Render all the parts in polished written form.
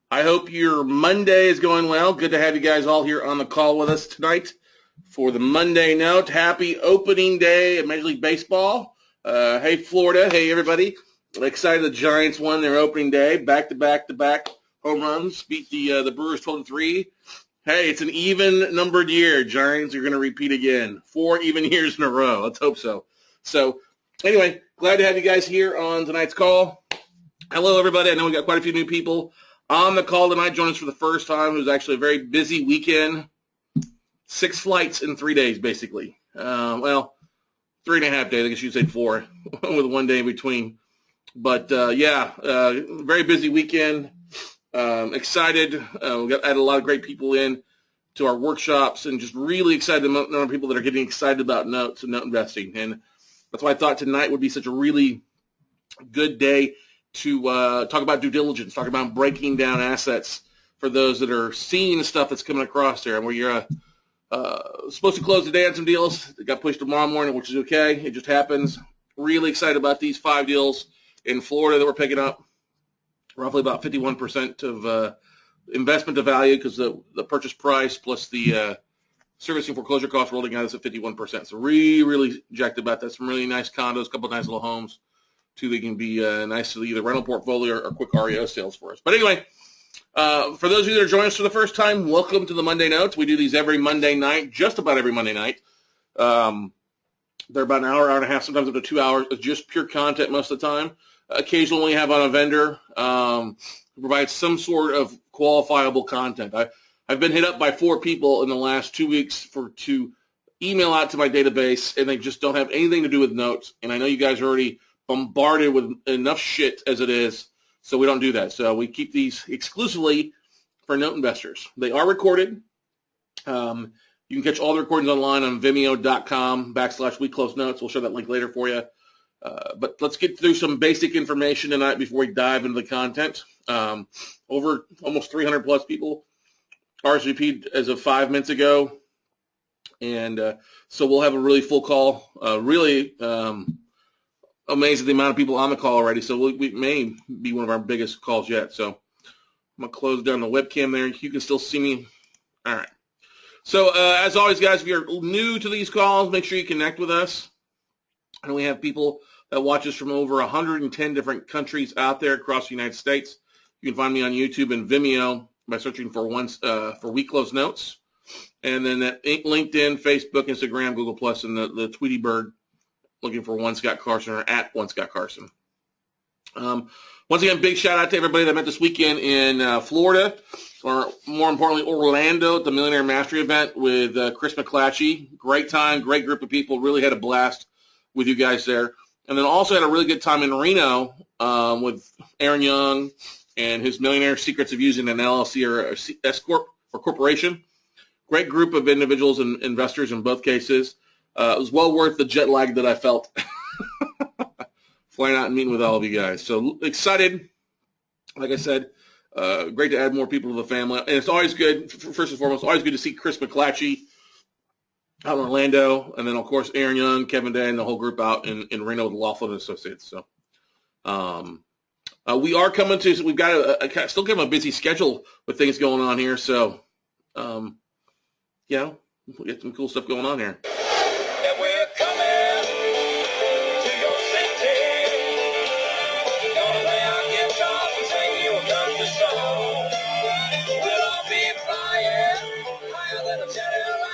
I hope your Monday is going well. Good to have you guys all here on the call with us tonight for the Monday Note. Happy opening day at Major League Baseball. Hey, Florida. Hey, everybody. Excited the Giants won their opening day. Back-to-back home runs. Beat the Brewers 12-3. Hey, it's an even numbered year. Giants are going to repeat again. 4 even years in a row. Let's hope so. So, anyway, glad to have you guys here on tonight's call. Hello, everybody. I know we got quite a few new people on the call tonight. Joining us for the first time. It was actually a very busy weekend. 6 flights in 3 days, basically. 3.5 days. I guess you'd say 4, with 1 day in between. But, very busy weekend. Excited. We had a lot of great people in to our workshops, and just really excited about the number of people that are getting excited about notes and note investing. And that's why I thought tonight would be such a really good day to talk about due diligence, talk about breaking down assets for those that are seeing the stuff that's coming across there. And where you're supposed to close today on some deals that got pushed tomorrow morning, which is okay. It just happens. Really excited about these 5 deals in Florida that we're picking up. Roughly about 51% of investment to value, because the purchase price plus the servicing foreclosure costs rolling out is at 51%. So really jacked about that. Some really nice condos, a couple of nice little homes, too. They can be nice to either rental portfolio or quick REO sales for us. But anyway, for those of you that are joining us for the first time, welcome to the Monday Notes. We do these every Monday night, just about every Monday night. They're about an hour and a half, sometimes up to 2 hours. It's just pure content most of the time. Occasionally have on a vendor who provides some sort of qualifiable content. I've been hit up by 4 people in the last 2 weeks to email out to my database, and they just don't have anything to do with notes. And I know you guys are already bombarded with enough shit as it is, so we don't do that. So we keep these exclusively for note investors. They are recorded. You can catch all the recordings online on vimeo.com/WeCloseNotes. We'll show that link later for you. But let's get through some basic information tonight before we dive into the content. Over almost 300 plus people RSVP'd as of 5 minutes ago. And so we'll have a really full call. Really amazed at the amount of people on the call already. So we may be one of our biggest calls yet. So I'm going to close down the webcam there. You can still see me. All right. So as always, guys, if you're new to these calls, make sure you connect with us. And we have people that watch us from over 110 different countries out there across the United States. You can find me on YouTube and Vimeo by searching for We Close Notes. And then at LinkedIn, Facebook, Instagram, Google Plus, and the Tweety Bird, looking for One Scott Carson or at One Scott Carson. Once again, big shout out to everybody that met this weekend in Florida, or more importantly, Orlando, at the Millionaire Mastery event with Chris McClatchy. Great time, great group of people. Really had a blast with you guys there. And then also had a really good time in Reno with Aaron Young and his Millionaire Secrets of Using an LLC or S Corp or Corporation. Great group of individuals and investors in both cases. It was well worth the jet lag that I felt flying out and meeting with all of you guys. So excited, like I said, great to add more people to the family. And it's always good, first and foremost, always good to see Chris McClatchy out in Orlando, and then, of course, Aaron Young, Kevin Day, and the whole group out in Reno with Laughlin Associates. So we are coming to – we've got still kind of a busy schedule with things going on here. So, we got some cool stuff going on here. And we're coming to your city. Gonna play our guitars and sing you a country song. We'll all be flying higher than a jet airliner.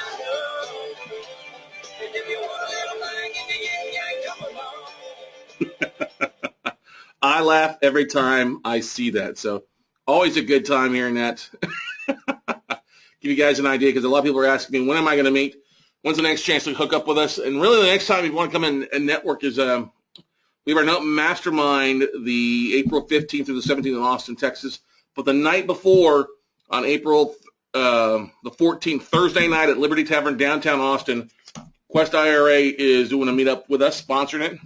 I laugh every time I see that. So always a good time hearing that. Give you guys an idea, because a lot of people are asking me, when am I going to meet? When's the next chance to hook up with us? And really the next time you want to come in and network is we have our Note Mastermind the April 15th through the 17th in Austin, Texas. But the night before, on April the 14th, Thursday night at Liberty Tavern, downtown Austin, Quest IRA is doing a meetup with us, sponsoring it.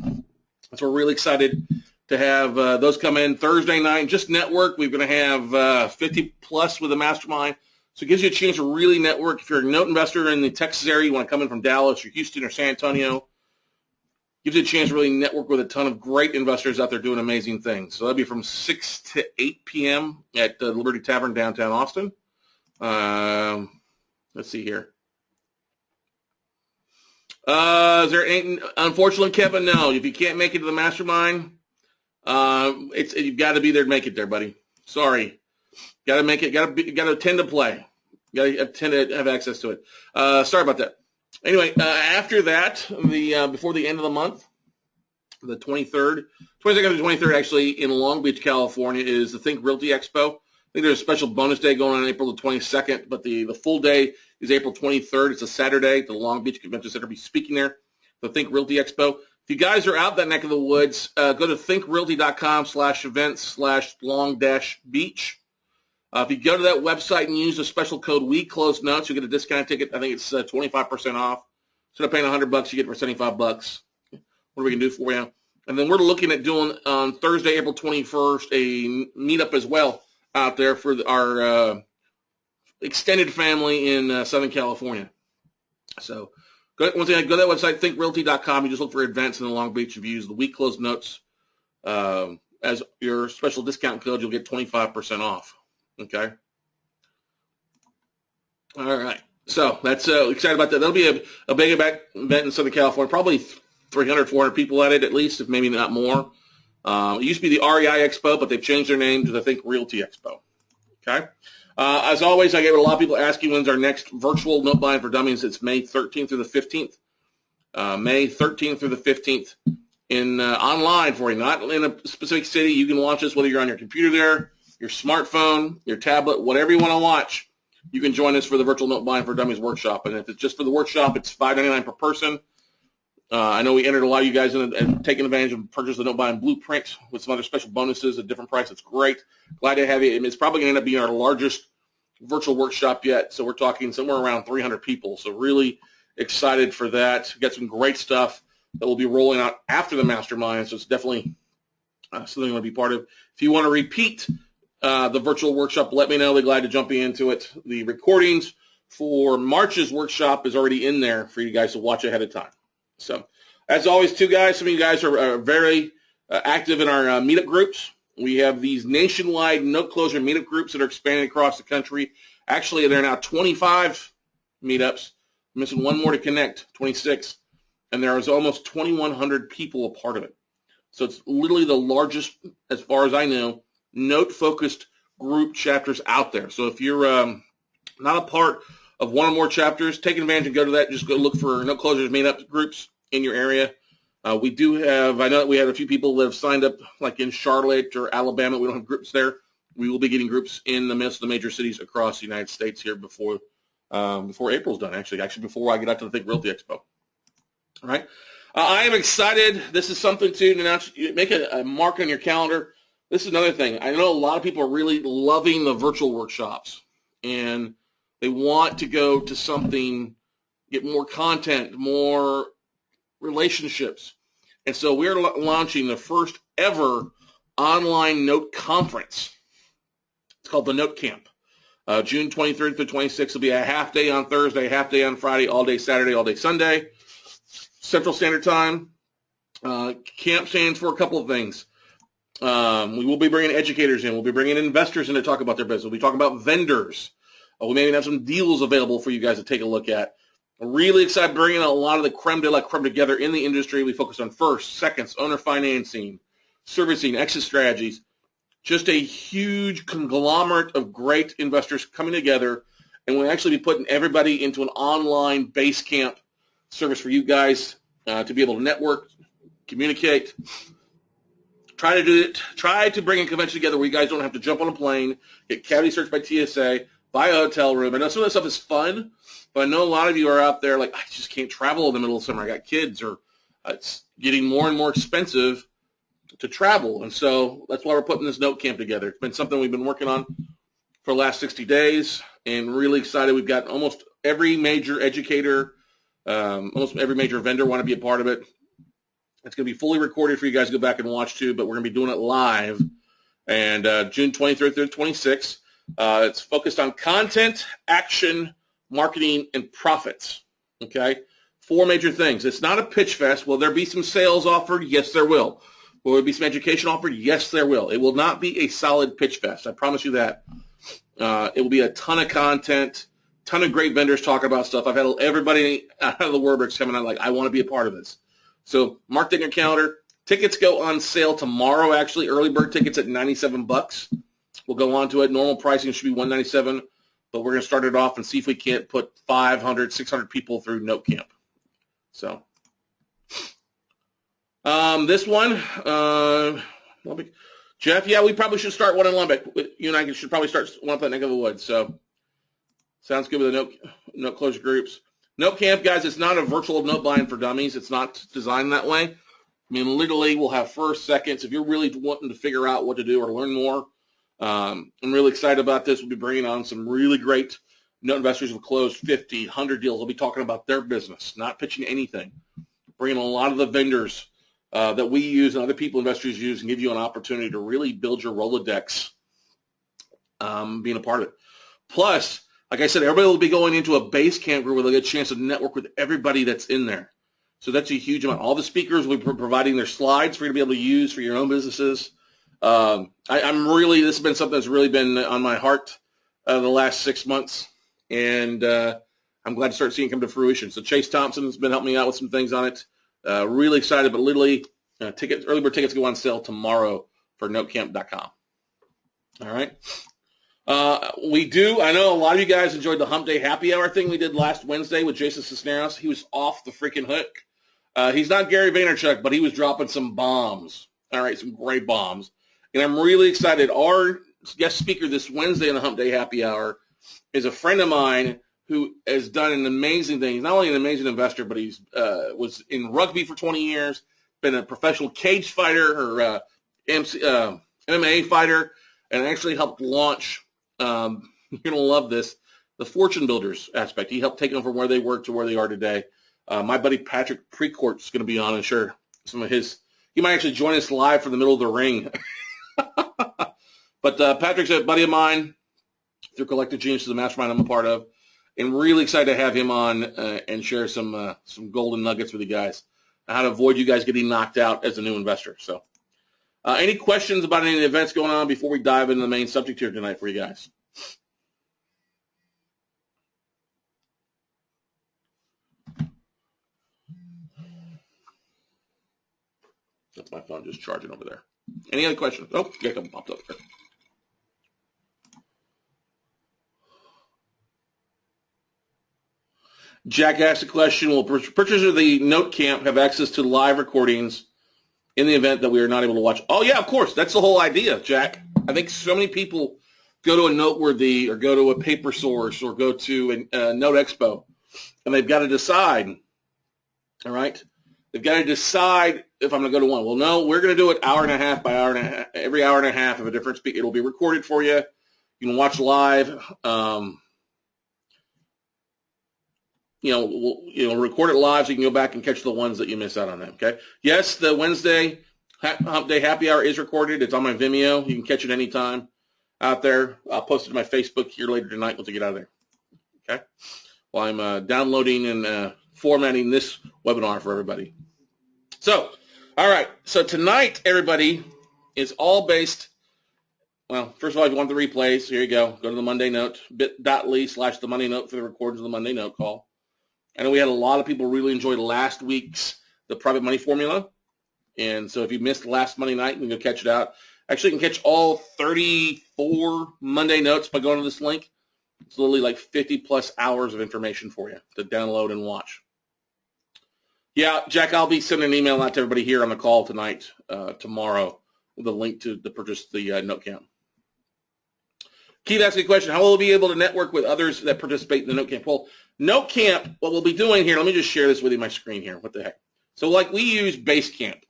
So we're really excited to have those come in Thursday night. Just network. We're going to have 50 plus with the mastermind. So it gives you a chance to really network. If you're a note investor in the Texas area, you want to come in from Dallas or Houston or San Antonio, gives you a chance to really network with a ton of great investors out there doing amazing things. So that'll be from 6 to 8 p.m. at the Liberty Tavern downtown Austin. Let's see here. Is there any, unfortunately, Kevin, no. If you can't make it to the mastermind, you've got to be there to make it there, buddy. Sorry. Got to make it, got to attend to play. Got to attend to have access to it. Sorry about that. Anyway, after that, before the end of the month, the 23rd, 22nd to 23rd, actually, in Long Beach, California, is the Think Realty Expo. I think there's a special bonus day going on April the 22nd, but the full day is April 23rd. It's a Saturday. The Long Beach Convention Center will be speaking there, the Think Realty Expo. If you guys are out that neck of the woods, go to thinkrealty.com/events/long-beach. If you go to that website and use the special code WeCloseNotes, you'll get a discount ticket. I think it's 25% off. Instead of paying $100, you get it for $75. What are we going to do for you? And then we're looking at doing on Thursday, April 21st, a meetup as well out there for our extended family in Southern California. So once again, go to that website, thinkrealty.com. You just look for events in the Long Beach. If you use the WeCloseNotes as your special discount code, you'll get 25% off. Okay. All right. So that's excited about that. That'll be a big event in Southern California. Probably 300, 400 people at it at least, if maybe not more. It used to be the REI Expo, but they've changed their name to the Think Realty Expo. Okay. As always, I get a lot of people asking when's our next virtual note buying for dummies. It's May 13th through the 15th. May 13th through the 15th in online for you, not in a specific city. You can watch us whether you're on your computer there, your smartphone, your tablet, whatever you want to watch. You can join us for the virtual note buying for dummies workshop. And if it's just for the workshop, it's $5.99 per person. I know we entered a lot of you guys in and taking advantage of purchase the note buying blueprint with some other special bonuses at a different price. It's great. Glad to have you. It's probably going to end up being our largest virtual workshop yet. So we're talking somewhere around 300 people. So really excited for that. We've got some great stuff that will be rolling out after the mastermind. So it's definitely something you want to be part of. If you want to repeat the virtual workshop, let me know. We're glad to jump into it. The recordings for March's workshop is already in there for you guys to watch ahead of time. So, as always, too, guys, some of you guys are very active in our meetup groups. We have these nationwide note closer meetup groups that are expanding across the country. Actually, there are now 25 meetups. I'm missing one more to connect, 26. And there is almost 2,100 people a part of it. So it's literally the largest, as far as I know, note-focused group chapters out there. So if you're not a part of one or more chapters, take advantage and go to that. Just go look for note closers meetup groups in your area. We do have, I know that we had a few people that have signed up, like in Charlotte or Alabama. We don't have groups there. We will be getting groups in the midst of the major cities across the United States here before April's done, actually before I get out to the Think Realty Expo. All right. I am excited. This is something to announce. Make a mark on your calendar. This is another thing. I know a lot of people are really loving the virtual workshops, and they want to go to something, get more content, more relationships. And so we're launching the first ever online note conference. It's called the Note Camp. June 23rd to 26th will be a half day on Thursday, a half day on Friday, all day Saturday, all day Sunday, Central Standard Time. Camp stands for a couple of things. We will be bringing educators in. We'll be bringing investors in to talk about their business. We'll be talking about vendors. We may even have some deals available for you guys to take a look at. I'm really excited bringing a lot of the creme de la creme together in the industry. We focus on first, seconds, owner financing, servicing, exit strategies. Just a huge conglomerate of great investors coming together, and we'll actually be putting everybody into an online base camp service for you guys to be able to network, communicate. Try to bring a convention together where you guys don't have to jump on a plane, get cavity searched by TSA, buy a hotel room. I know some of that stuff is fun, but I know a lot of you are out there like, I just can't travel in the middle of summer. I got kids, or it's getting more and more expensive to travel. And so that's why we're putting this note camp together. It's been something we've been working on for the last 60 days and really excited. We've got almost every major educator, almost every major vendor want to be a part of it. It's going to be fully recorded for you guys to go back and watch too, but we're going to be doing it live. And June 23rd through 26th. It's focused on content, action, marketing, and profits. Okay? 4 major things. It's not a pitch fest. Will there be some sales offered? Yes, there will. Will there be some education offered? Yes, there will. It will not be a solid pitch fest. I promise you that. It will be a ton of content, ton of great vendors talking about stuff. I've had everybody out of the Warburgs coming out like, I want to be a part of this. So mark that in your calendar. Tickets go on sale tomorrow, actually. Early bird tickets at $97. We'll go on to it. Normal pricing should be $197, but we're going to start it off and see if we can't put 500, 600 people through Note Camp. So this one, Jeff, yeah, we probably should start one in Lubbock. You and I should probably start one up at Neck of the Woods. So sounds good with the note closure groups. Note Camp, guys, it's not a virtual note buying for dummies. It's not designed that way. I mean, literally, we'll have first, seconds. If you're really wanting to figure out what to do or learn more, I'm really excited about this. We'll be bringing on some really great note investors who have closed 50, 100 deals. They'll be talking about their business, not pitching anything. Bringing a lot of the vendors that we use and other people investors use and give you an opportunity to really build your Rolodex, being a part of it. Plus, like I said, everybody will be going into a base camp group where they'll get a chance to network with everybody that's in there. So that's a huge amount. All the speakers will be providing their slides for you to be able to use for your own businesses. This has been something that's really been on my heart the last 6 months. And I'm glad to start seeing it come to fruition. So Chase Thompson has been helping me out with some things on it. Really excited, but literally early bird tickets go on sale tomorrow for notecamp.com. All right. I know a lot of you guys enjoyed the Hump Day Happy Hour thing we did last Wednesday with Jason Cisneros. He was off the freaking hook. He's not Gary Vaynerchuk, but he was dropping some bombs. All right, some great bombs. And I'm really excited. Our guest speaker this Wednesday in the Hump Day Happy Hour is a friend of mine who has done an amazing thing. He's not only an amazing investor, but he's was in rugby for 20 years, been a professional cage fighter or MMA fighter, and actually helped launch, you're going to love this, the Fortune Builders aspect. He helped take them from where they were to where they are today. My buddy Patrick Precourt is going to be on and share some of his. He might actually join us live from the middle of the ring. But Patrick's a buddy of mine through Collective Genius, the mastermind I'm a part of, and really excited to have him on and share some golden nuggets with you guys, how to avoid you guys getting knocked out as a new investor. So any questions about any of the events going on before we dive into the main subject here tonight for you guys? That's my phone just charging over there. Any other questions? Oh, yeah, come popped up there. Jack asked a question, will purchasers of the Note Camp have access to live recordings in the event that we are not able to watch? Oh, yeah, of course. That's the whole idea, Jack. I think so many people go to a Noteworthy or go to a Paper Source or go to a Note Expo, and they've got to decide, all right? They've got to decide if I'm going to go to one. Well, no, we're going to do it hour and a half by hour and a half, every hour and a half of a different speaker. It'll be recorded for you. You can watch live. We'll record it live so you can go back and catch the ones that you miss out on them, okay? Yes, the Wednesday Hump Day Happy Hour is recorded. It's on my Vimeo. You can catch it anytime out there. I'll post it to my Facebook here later tonight once I get out of there, okay? While I'm downloading and formatting this webinar for everybody. So, all right. So tonight, everybody, is all based, well, first of all, if you want the replays, here you go. Go to the Monday Note, bit.ly/the Monday Note for the recordings of the Monday Note call. I know we had a lot of people really enjoy last week's The Private Money Formula. And so if you missed last Monday night, you can go catch it out. Actually, you can catch all 34 Monday Notes by going to this link. It's literally like 50-plus hours of information for you to download and watch. Yeah, Jack, I'll be sending an email out to everybody here on the call tonight, tomorrow, with a link to purchase the Note Camp. Keith asked me a question. How will we be able to network with others that participate in the Note Camp? Well, Note Camp, what we'll be doing here, let me just share this with you on my screen here. What the heck? So, like, we use Basecamp.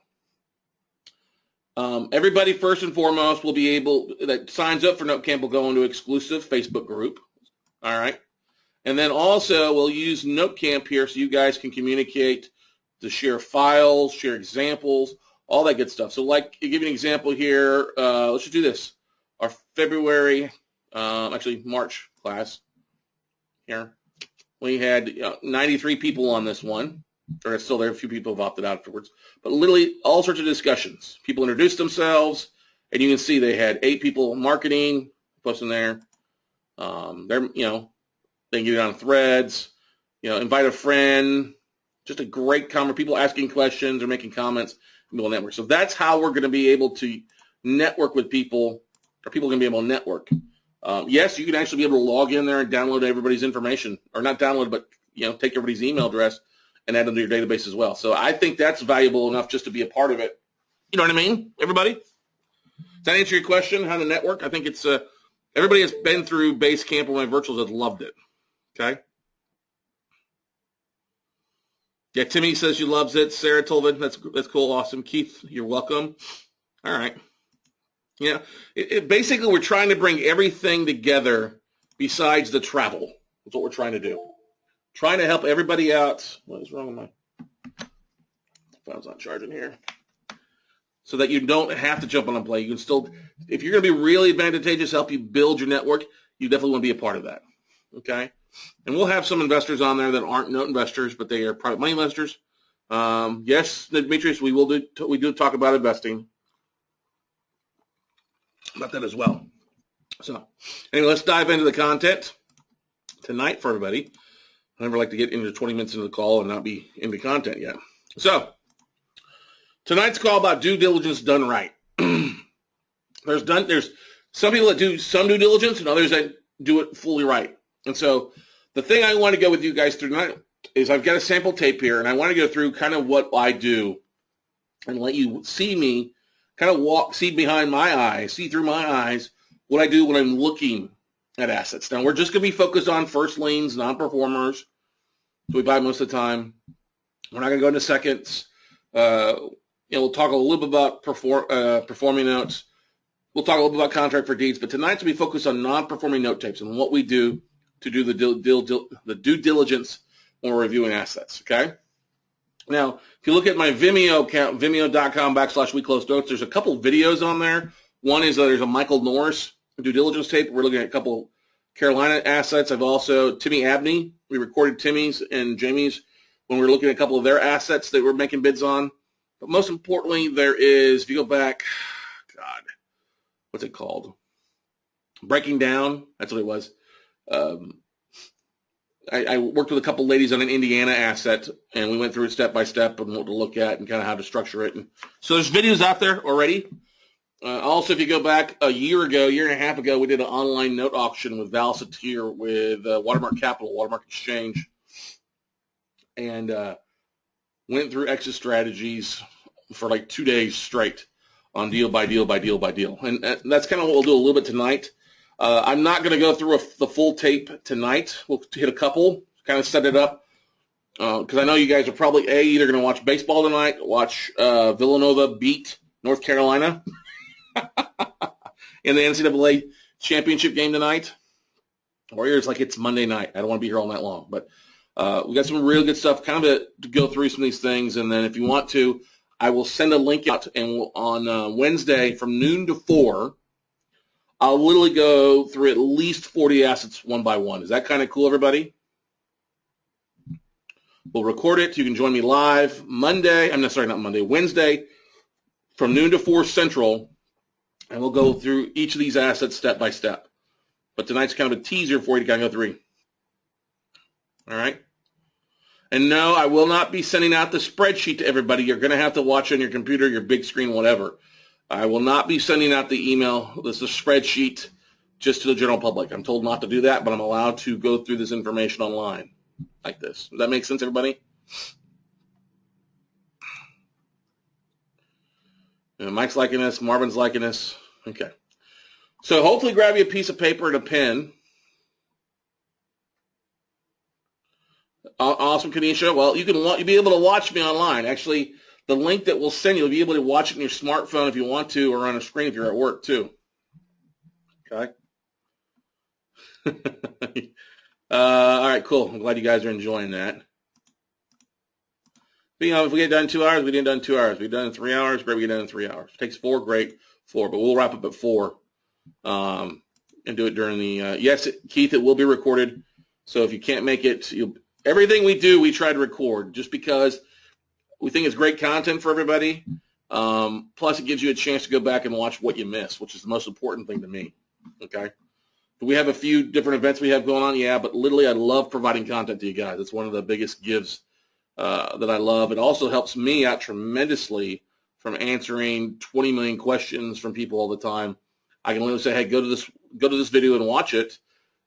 Everybody, first and foremost, will be able, that signs up for Note Camp will go into an exclusive Facebook group. All right? And then also, we'll use Note Camp here so you guys can communicate, to share files, share examples, all that good stuff. So, like, to give you an example here, let's just do this. Our February, March class here, we had 93 people on this one, or it's still there. A few people have opted out afterwards. But literally all sorts of discussions. People introduced themselves, and you can see they had 8 people marketing posting there. They're, they can get it on threads, invite a friend. Just a great comment. People asking questions or making comments. People network. So that's how we're going to be able to network with people, or people are going to be able to network. Yes, you can actually be able to log in there and download everybody's information, or not download, but take everybody's email address and add them to your database as well. So I think that's valuable enough just to be a part of it. You know what I mean, everybody? Does that answer your question, how to network? I think it's everybody has been through base camp or my virtuals has loved it. Okay? Yeah, Timmy says she loves it. Sarah told it. That's cool. Awesome. Keith, you're welcome. All right. Basically, we're trying to bring everything together besides the travel. That's what we're trying to do. Trying to help everybody out. What is wrong with my phone's not charging here? So that you don't have to jump on a plane. You can still, if you're going to be really advantageous, help you build your network, you definitely want to be a part of that. Okay? And we'll have some investors on there that aren't note investors, but they are private money investors. Yes, Demetrius, we do talk about investing. About that as well. So anyway, let's dive into the content tonight for everybody. I never like to get into 20 minutes into the call and not be into content yet. So tonight's call about due diligence done right. There's some people that do some due diligence and others that do it fully right. And so the thing I want to go with you guys through tonight is I've got a sample tape here, and I want to go through kind of what I do and let you see me kind of see behind my eyes, see through my eyes what I do when I'm looking at assets. Now, we're just going to be focused on first liens, non-performers. So we buy most of the time. We're not going to go into seconds. We'll talk a little bit about performing notes. We'll talk a little bit about contract for deeds. But tonight's going to be focused on non-performing note tapes and what we do to do the due diligence when we're reviewing assets, okay? Now, if you look at my Vimeo account, vimeo.com/WeCloseNotes, there's a couple videos on there. One is there's a Michael Norris due diligence tape. We're looking at a couple Carolina assets. I've also, Timmy Abney, we recorded Timmy's and Jamie's when we were looking at a couple of their assets that we're making bids on. But most importantly, there is, if you go back, what's it called? Breaking Down, that's what it was. I worked with a couple ladies on an Indiana asset, and we went through it step by step and what to look at and kind of how to structure it. And so there's videos out there already. Also, if you go back a year and a half ago, we did an online note auction with Val Satir with Watermark Capital, Watermark Exchange, and went through exit strategies for like 2 days straight on deal by deal by deal by deal. And that's kind of what we'll do a little bit tonight. I'm not going to go through the full tape tonight. We'll hit a couple, kind of set it up, because I know you guys are probably either going to watch baseball tonight, watch Villanova beat North Carolina in the NCAA championship game tonight, or it's like it's Monday night. I don't want to be here all night long, but we got some real good stuff kind of to go through some of these things, and then if you want to, I will send a link out, and on Wednesday from noon to 4, I'll literally go through at least 40 assets one by one. Is that kind of cool, everybody? We'll record it. You can join me live Wednesday from noon to 4 Central, and we'll go through each of these assets step by step. But tonight's kind of a teaser for you to kind of go through. All right? And no, I will not be sending out the spreadsheet to everybody. You're going to have to watch on your computer, your big screen, whatever. I will not be sending out the email. This is a spreadsheet just to the general public. I'm told not to do that, but I'm allowed to go through this information online like this. Does that make sense, everybody? Mike's liking this. Marvin's liking this. Okay. So hopefully grab you a piece of paper and a pen. Awesome, Kanisha. Well, you'll be able to watch me online. Actually, the link that we'll send you'll be able to watch it on your smartphone if you want to, or on a screen if you're at work too. Okay. All right, cool. I'm glad you guys are enjoying that. But, if we get done in 2 hours, we get done in 2 hours. If we get done in 3 hours, great, we get done in 3 hours. If it takes 4, great, 4. But we'll wrap up at 4 and do it during the, yes, Keith, it will be recorded. So if you can't make it, everything we do, we try to record just because we think it's great content for everybody. Plus, it gives you a chance to go back and watch what you missed, which is the most important thing to me. Okay. We have a few different events we have going on, yeah, but literally I love providing content to you guys. It's one of the biggest gives that I love. It also helps me out tremendously from answering 20 million questions from people all the time. I can literally say, hey, go to this video and watch it,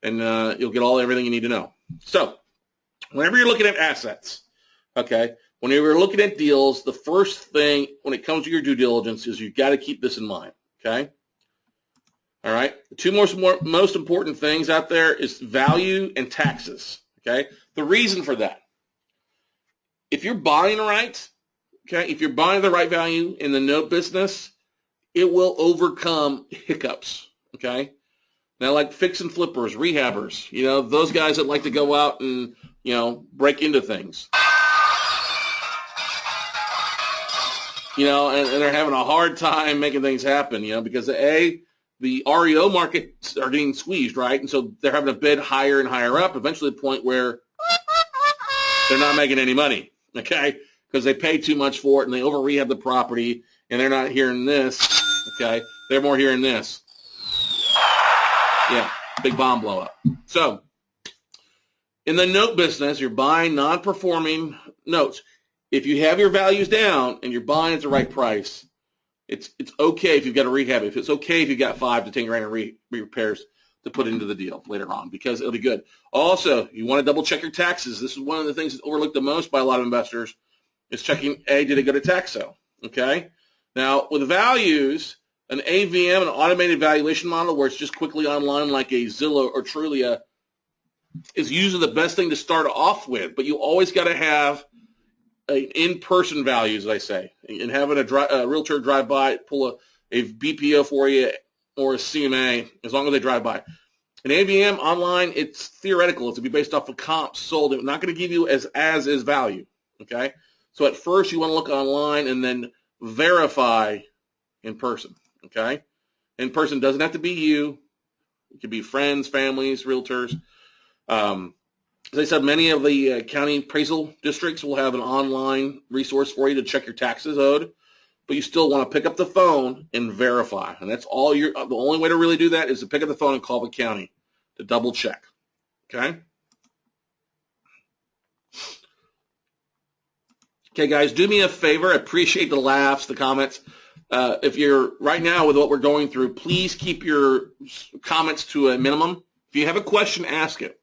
and you'll get everything you need to know. So whenever you're looking at assets, okay, whenever you're looking at deals, the first thing when it comes to your due diligence is you've got to keep this in mind, okay? All right. The two most important things out there is value and taxes. Okay. The reason for that, if you're buying right, okay, if you're buying the right value in the note business, it will overcome hiccups. Okay. Now, like fix and flippers, rehabbers, those guys that like to go out and, break into things, and they're having a hard time making things happen, because the REO markets are getting squeezed, right? And so they're having to bid higher and higher up, eventually to the point where they're not making any money, okay? Because they pay too much for it and they over-rehab the property, and they're not hearing this, okay? They're more hearing this. Yeah, big bomb blow up. So in the note business, you're buying non-performing notes. If you have your values down and you're buying at the right price, it's okay if you've got a rehab. If it's okay if you've got 5 to 10 grand in repairs to put into the deal later on, because it'll be good. Also, you want to double check your taxes. This is one of the things that's overlooked the most by a lot of investors is checking, did it go to tax sale? Okay. Now, with values, an AVM, an automated valuation model where it's just quickly online like a Zillow or Trulia is usually the best thing to start off with, but you always got to have in-person values, I say, and having a realtor drive by, pull a BPO for you or a CMA, as long as they drive by. An AVM online, it's theoretical. It's to be based off of comps sold. It's not going to give you as is value, okay? So at first you want to look online and then verify in person, okay? In person doesn't have to be you. It could be friends, families, realtors. As I said, many of the county appraisal districts will have an online resource for you to check your taxes owed, but you still want to pick up the phone and verify. And that's all the only way to really do that is to pick up the phone and call the county to double check. Okay? Okay, guys, do me a favor. I appreciate the laughs, the comments. If you're right now with what we're going through, please keep your comments to a minimum. If you have a question, ask it.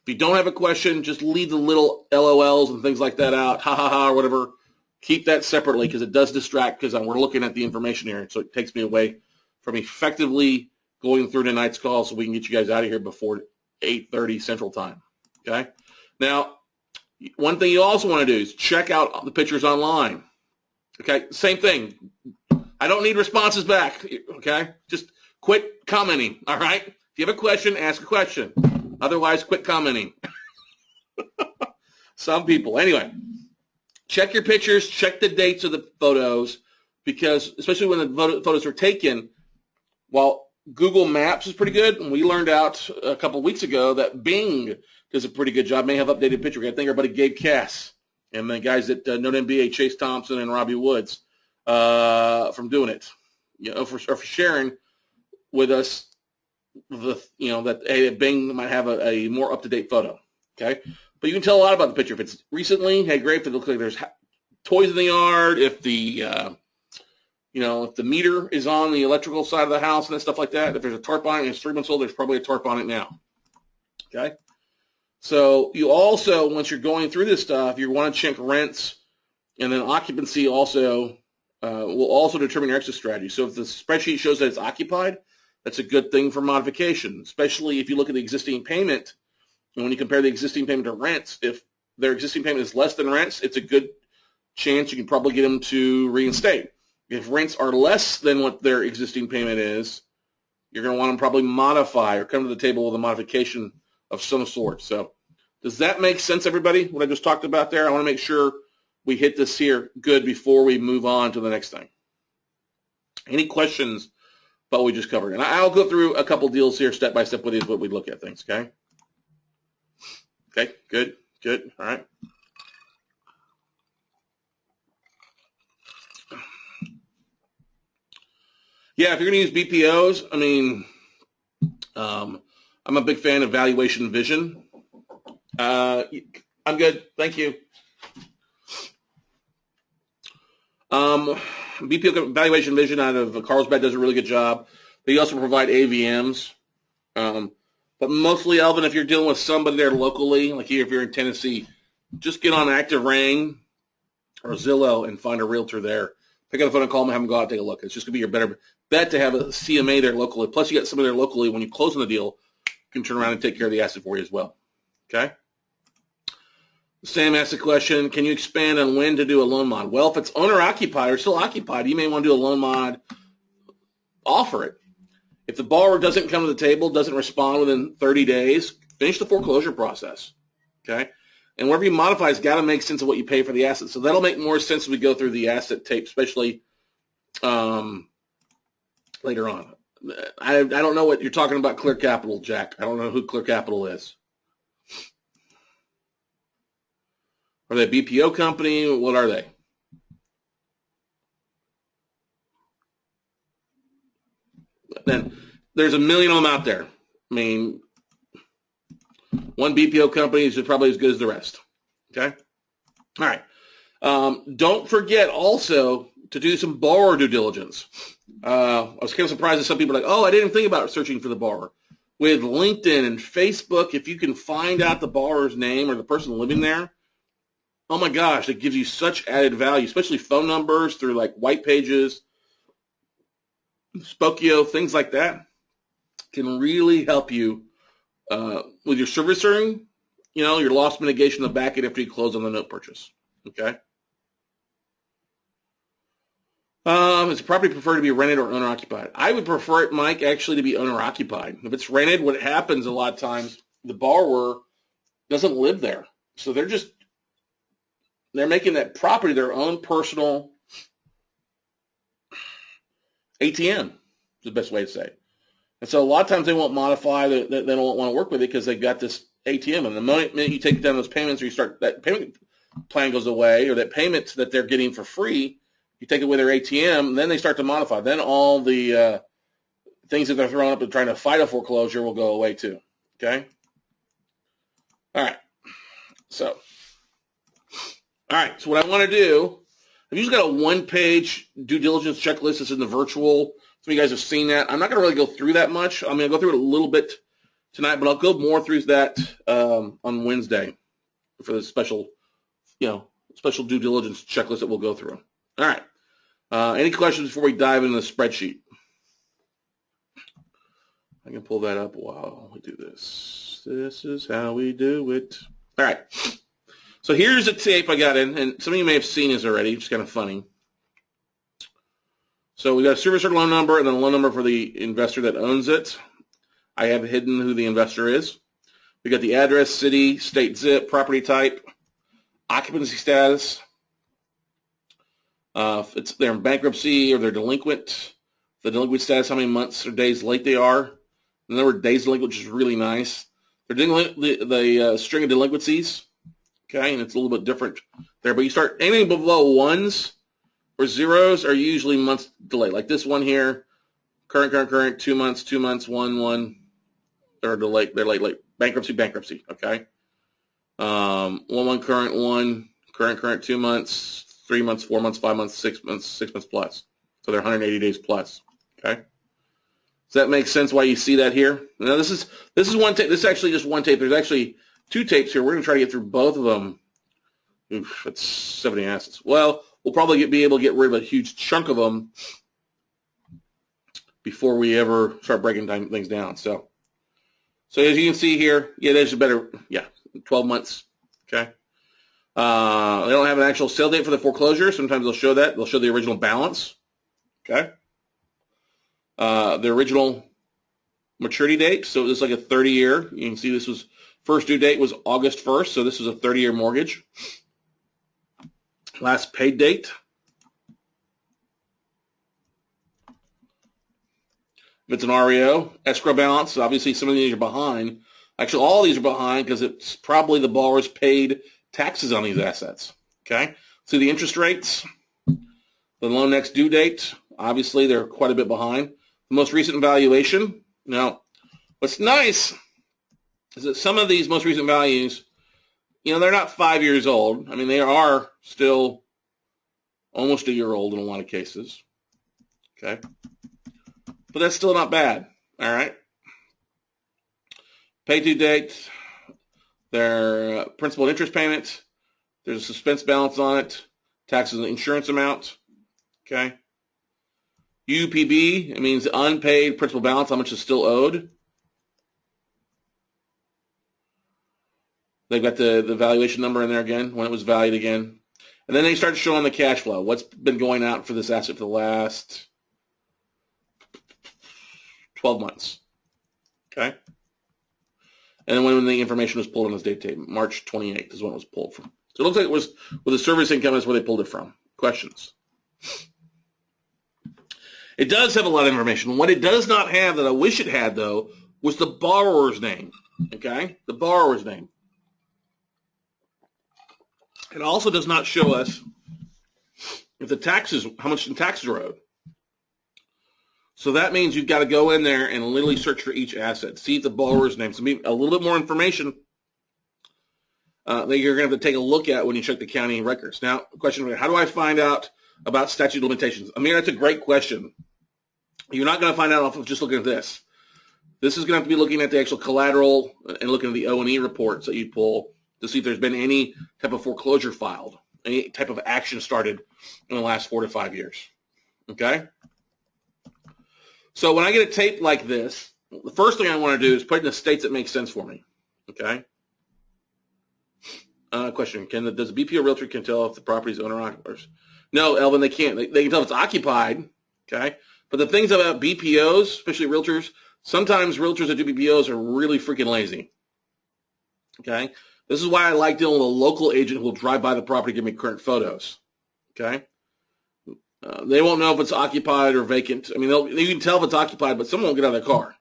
If you don't have a question, just leave the little LOLs and things like that out, ha ha ha, or whatever. Keep that separately because it does distract because we're looking at the information here. So it takes me away from effectively going through tonight's call so we can get you guys out of here before 8:30 Central Time. Okay? Now, one thing you also want to do is check out the pictures online. Okay? Same thing. I don't need responses back. Okay? Just quit commenting. All right? If you have a question, ask a question. Otherwise, quit commenting. Some people. Anyway, check your pictures, check the dates of the photos, because especially when the photos are taken, while Google Maps is pretty good, and we learned out a couple of weeks ago that Bing does a pretty good job, may have updated picture. I think our buddy Gabe Cass and the guys at Note MBA, Chase Thompson and Robbie Woods, from doing it, for sharing with us that Bing might have a more up-to-date photo, okay? But you can tell a lot about the picture. If it's recently, hey, great. If it looks like there's toys in the yard, if the, if the meter is on the electrical side of the house and stuff like that, if there's a tarp on it and it's 3 months old, there's probably a tarp on it now, okay? So you also, once you're going through this stuff, you want to check rents, and then occupancy also will also determine your exit strategy. So if the spreadsheet shows that it's occupied, that's a good thing for modification, especially if you look at the existing payment. And when you compare the existing payment to rents, if their existing payment is less than rents, it's a good chance you can probably get them to reinstate. If rents are less than what their existing payment is, you're going to want them probably modify or come to the table with a modification of some sort. So does that make sense, everybody, what I just talked about there? I want to make sure we hit this here good before we move on to the next thing. Any questions about what we just covered? And I'll go through a couple deals here step by step with you as what we look at things, okay? Okay, good, all right. Yeah, if you're going to use BPOs, I mean, I'm a big fan of Valuation Vision. I'm good. Thank you. BPO Valuation Vision out of Carlsbad does a really good job. They also provide AVMs. But mostly, Elvin, if you're dealing with somebody there locally, like here, if you're in Tennessee, just get on Active Rain or Zillow and find a realtor there. Pick up the phone and call them and have them go out and take a look. It's just going to be your better bet to have a CMA there locally. Plus, you got somebody there locally when you close on the deal, can turn around and take care of the asset for you as well. Okay? Sam asked the question, can you expand on when to do a loan mod? Well, if it's owner-occupied or still occupied, you may want to do a loan mod, offer it. If the borrower doesn't come to the table, doesn't respond within 30 days, finish the foreclosure process, okay? And whatever you modify has got to make sense of what you pay for the asset. So that'll make more sense as we go through the asset tape, especially later on. I don't know what you're talking about, Clear Capital, Jack. I don't know who Clear Capital is. Are they a BPO company? What are they? Then there's a million of them out there. I mean, one BPO company is probably as good as the rest. Okay? All right. Don't forget also to do some borrower due diligence. I was kind of surprised that some people are like, oh, I didn't think about searching for the borrower. With LinkedIn and Facebook, if you can find out the borrower's name or the person living there, oh my gosh, it gives you such added value, especially phone numbers through like white pages, Spokio, things like that can really help you with your servicing, your loss mitigation on the back end after you close on the note purchase. Okay. Is property preferred to be rented or owner-occupied? I would prefer it, Mike, actually to be owner-occupied. If it's rented, what happens a lot of times, the borrower doesn't live there. So they're making that property their own personal ATM, is the best way to say it. And so a lot of times they won't modify, they don't want to work with it because they've got this ATM. And the minute you take down those payments or you start, that payment plan goes away, or that payment that they're getting for free, you take away their ATM, and then they start to modify. Then all the things that they're throwing up and trying to fight a foreclosure will go away too. Okay? All right. So what I want to do, I've usually got a one-page due diligence checklist that's in the virtual. Some of you guys have seen that. I'm not going to really go through that much. I mean, I'll go through it a little bit tonight, but I'll go more through that on Wednesday for the special due diligence checklist that we'll go through. All right. Any questions before we dive into the spreadsheet? I can pull that up while we do this. This is how we do it. All right. So here's a tape I got in, and some of you may have seen this already. It's kind of funny. So we got a servicer loan number and then a loan number for the investor that owns it. I have hidden who the investor is. We got the address, city, state, zip, property type, occupancy status. If they're in bankruptcy or they're delinquent, the delinquent status, how many months or days late they are. The number of days delinquent, which is really nice. They're doing the string of delinquencies. Okay, and it's a little bit different there. But you start anything below ones or zeros are usually months delay. Like this one here, current, 2 months, one, they're delayed. They're late. Bankruptcy. Okay. 1 current, 2 months, 3 months, 4 months, 5 months, 6 months plus. So they're 180 days plus. Okay. Does that make sense why you see that here? Now this is one tape. This is actually just one tape. There's actually 2 tapes here. We're going to try to get through both of them. Oof, that's 70 assets. Well, we'll probably be able to get rid of a huge chunk of them before we ever start breaking things down. So as you can see here, there's a better, 12 months. Okay. They don't have an actual sale date for the foreclosure. Sometimes they'll show that. They'll show the original balance. Okay. The original maturity date. So this is like a 30-year. You can see this was first due date was August 1st. So this was a 30-year mortgage. Last paid date. If it's an REO, escrow balance, obviously some of these are behind. Actually, all of these are behind because it's probably the borrower's paid taxes on these assets. Okay? So the interest rates, the loan next due date, Obviously, they're quite a bit behind. The most recent valuation. Now, what's nice is that some of these most recent values, they're not 5 years old. I mean, they are still almost a year old in a lot of cases. Okay. But that's still not bad. All right. Pay due date, their principal and interest payments, there's a suspense balance on it, taxes and insurance amount. Okay. UPB, it means unpaid principal balance, how much is still owed. They've got the valuation number in there again, when it was valued again. And then they start showing the cash flow, what's been going out for this asset for the last 12 months. Okay? And then when the information was pulled on this date tape, March 28th is when it was pulled from. So it looks like it was with the service income, that's where they pulled it from. Questions? It does have a lot of information. What it does not have that I wish it had, though, was the borrower's name. Okay? The borrower's name. It also does not show us if the taxes, how much in taxes are owed. So that means you've got to go in there and literally search for each asset, see if the borrower's name. So a little bit more information that you're going to have to take a look at when you check the county records. Now, question, how do I find out about statute of limitations? I mean, that's a great question. You're not going to find out off of just looking at this. This is going to have to be looking at the actual collateral and looking at the O&E reports that you pull to see if there's been any type of foreclosure filed, any type of action started in the last 4 to 5 years. Okay? So when I get a tape like this, the first thing I want to do is put it in the states that make sense for me. Okay? Question, does a BPO realtor can tell if the property is owner occupiers? No, Elvin, they can't. They can tell if it's occupied. Okay? But the things about BPOs, especially realtors, sometimes realtors that do BPOs are really freaking lazy. Okay? This is why I like dealing with a local agent who will drive by the property and give me current photos. Okay? They won't know if it's occupied or vacant. I mean, you can tell if it's occupied, but someone won't get out of their car.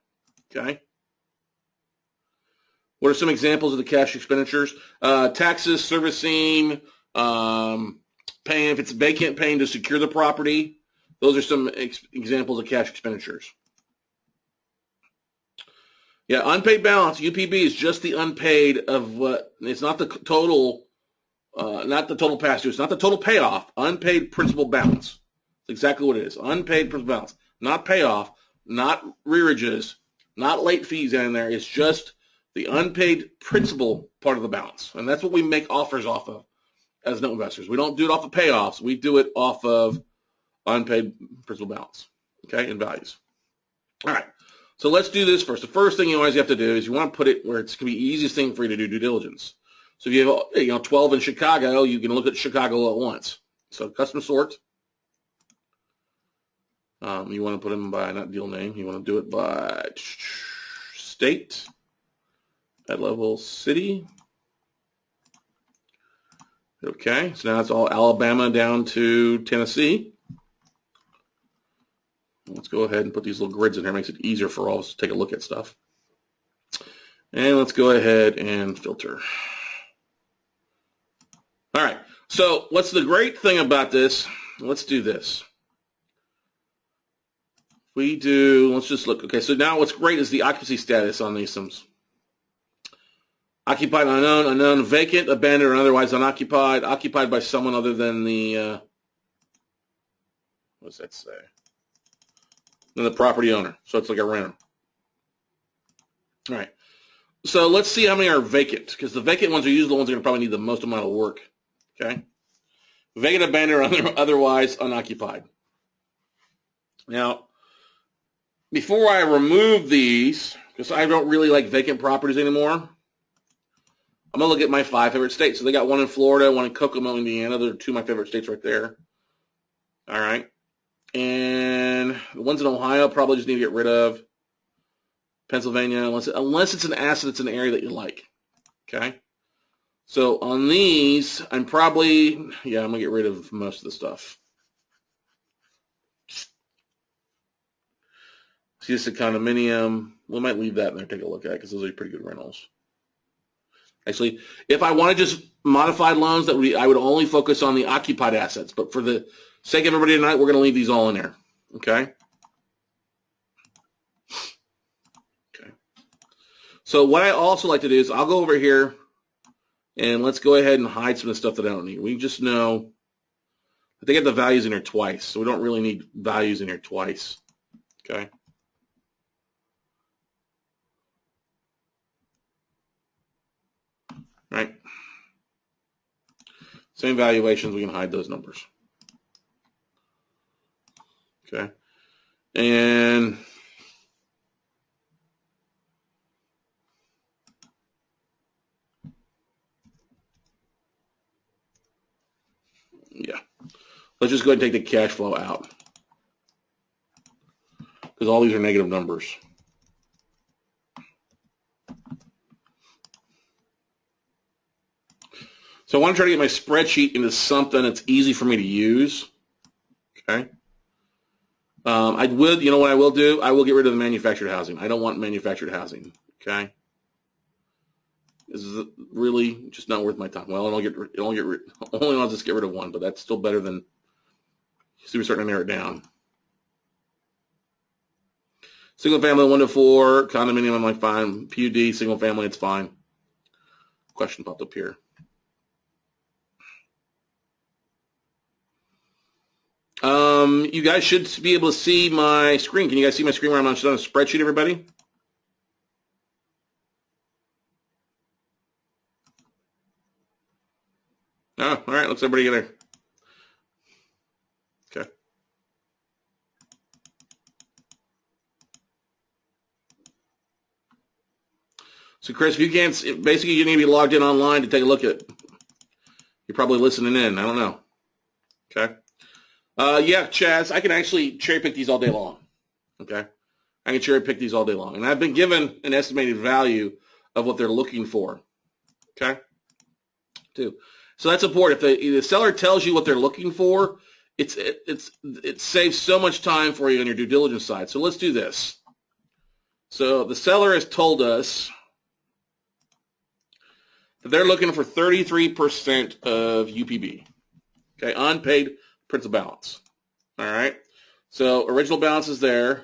Okay? What are some examples of the cash expenditures? Taxes, servicing, paying, if it's vacant, paying to secure the property. Those are some examples of cash expenditures. Yeah, unpaid balance, UPB, is just the unpaid of what, it's not the total, not the total past due, it's not the total payoff, unpaid principal balance. That's exactly what it is, unpaid principal balance. Not payoff, not rearages, not late fees in there, it's just the unpaid principal part of the balance. And that's what we make offers off of as note investors. We don't do it off of payoffs, we do it off of unpaid principal balance, okay, and values. All right. So let's do this first. The first thing you always have to do is you want to put it where it's going to be the easiest thing for you to do due diligence. So if you have 12 in Chicago, you can look at Chicago at once. So custom sort. You want to put them by not deal name. You want to do it by state, at level city. Okay, so now it's all Alabama down to Tennessee. Let's go ahead and put these little grids in here. It makes it easier for all of us to take a look at stuff. And let's go ahead and filter. All right. So what's the great thing about this? Let's do this. Let's just look. Okay, so now what's great is the occupancy status on these sims. Occupied, unknown, vacant, abandoned, or otherwise unoccupied, occupied by someone other than the, what does that say? Than the property owner. So it's like a renter. All right. So let's see how many are vacant, because the vacant ones are usually the ones that are going to probably need the most amount of work. Okay. Vacant, abandoned, or otherwise unoccupied. Now, before I remove these, because I don't really like vacant properties anymore, I'm going to look at my 5 favorite states. So they got one in Florida, one in Kokomo, Indiana. Those are 2 of my favorite states right there. All right. And the ones in Ohio probably just need to get rid of. Pennsylvania, unless it's an asset that's an area that you like. Okay? So on these, I'm going to get rid of most of the stuff. See, this is a condominium. We might leave that in there, take a look at it, because those are pretty good rentals. Actually, if I want to just modified loans, I would only focus on the occupied assets. But for the sake of everybody tonight, we're going to leave these all in there. Okay. Okay. So what I also like to do is I'll go over here and let's go ahead and hide some of the stuff that I don't need. We just know that they get the values in here twice, so we don't really need values in here twice. Okay. Right. Same valuations, we can hide those numbers. Okay. And yeah, let's just go ahead and take the cash flow out because all these are negative numbers. So I want to try to get my spreadsheet into something that's easy for me to use. Okay. I would, you know what I will do? I will get rid of the manufactured housing. I don't want manufactured housing. Okay. This is really just not worth my time. Well, I'll just get rid of one, but that's still better than. See, we're starting to narrow it down. Single family 1 to 4, condominium, I'm like fine. PUD, single family, it's fine. Question popped up here. You guys should be able to see my screen. Can you guys see my screen where I'm on a spreadsheet, everybody? Oh, all right. Looks everybody there. Okay. So, Chris, if you can't, basically you need to be logged in online to take a look at it. You're probably listening in. I don't know. Okay. Yeah, Chaz, I can actually cherry pick these all day long. Okay. I can cherry pick these all day long. And I've been given an estimated value of what they're looking for. Okay. Too. So that's important. If the seller tells you what they're looking for, it saves so much time for you on your due diligence side. So let's do this. So the seller has told us that they're looking for 33% of UPB. Okay, unpaid principal balance. All right. So original balance is there.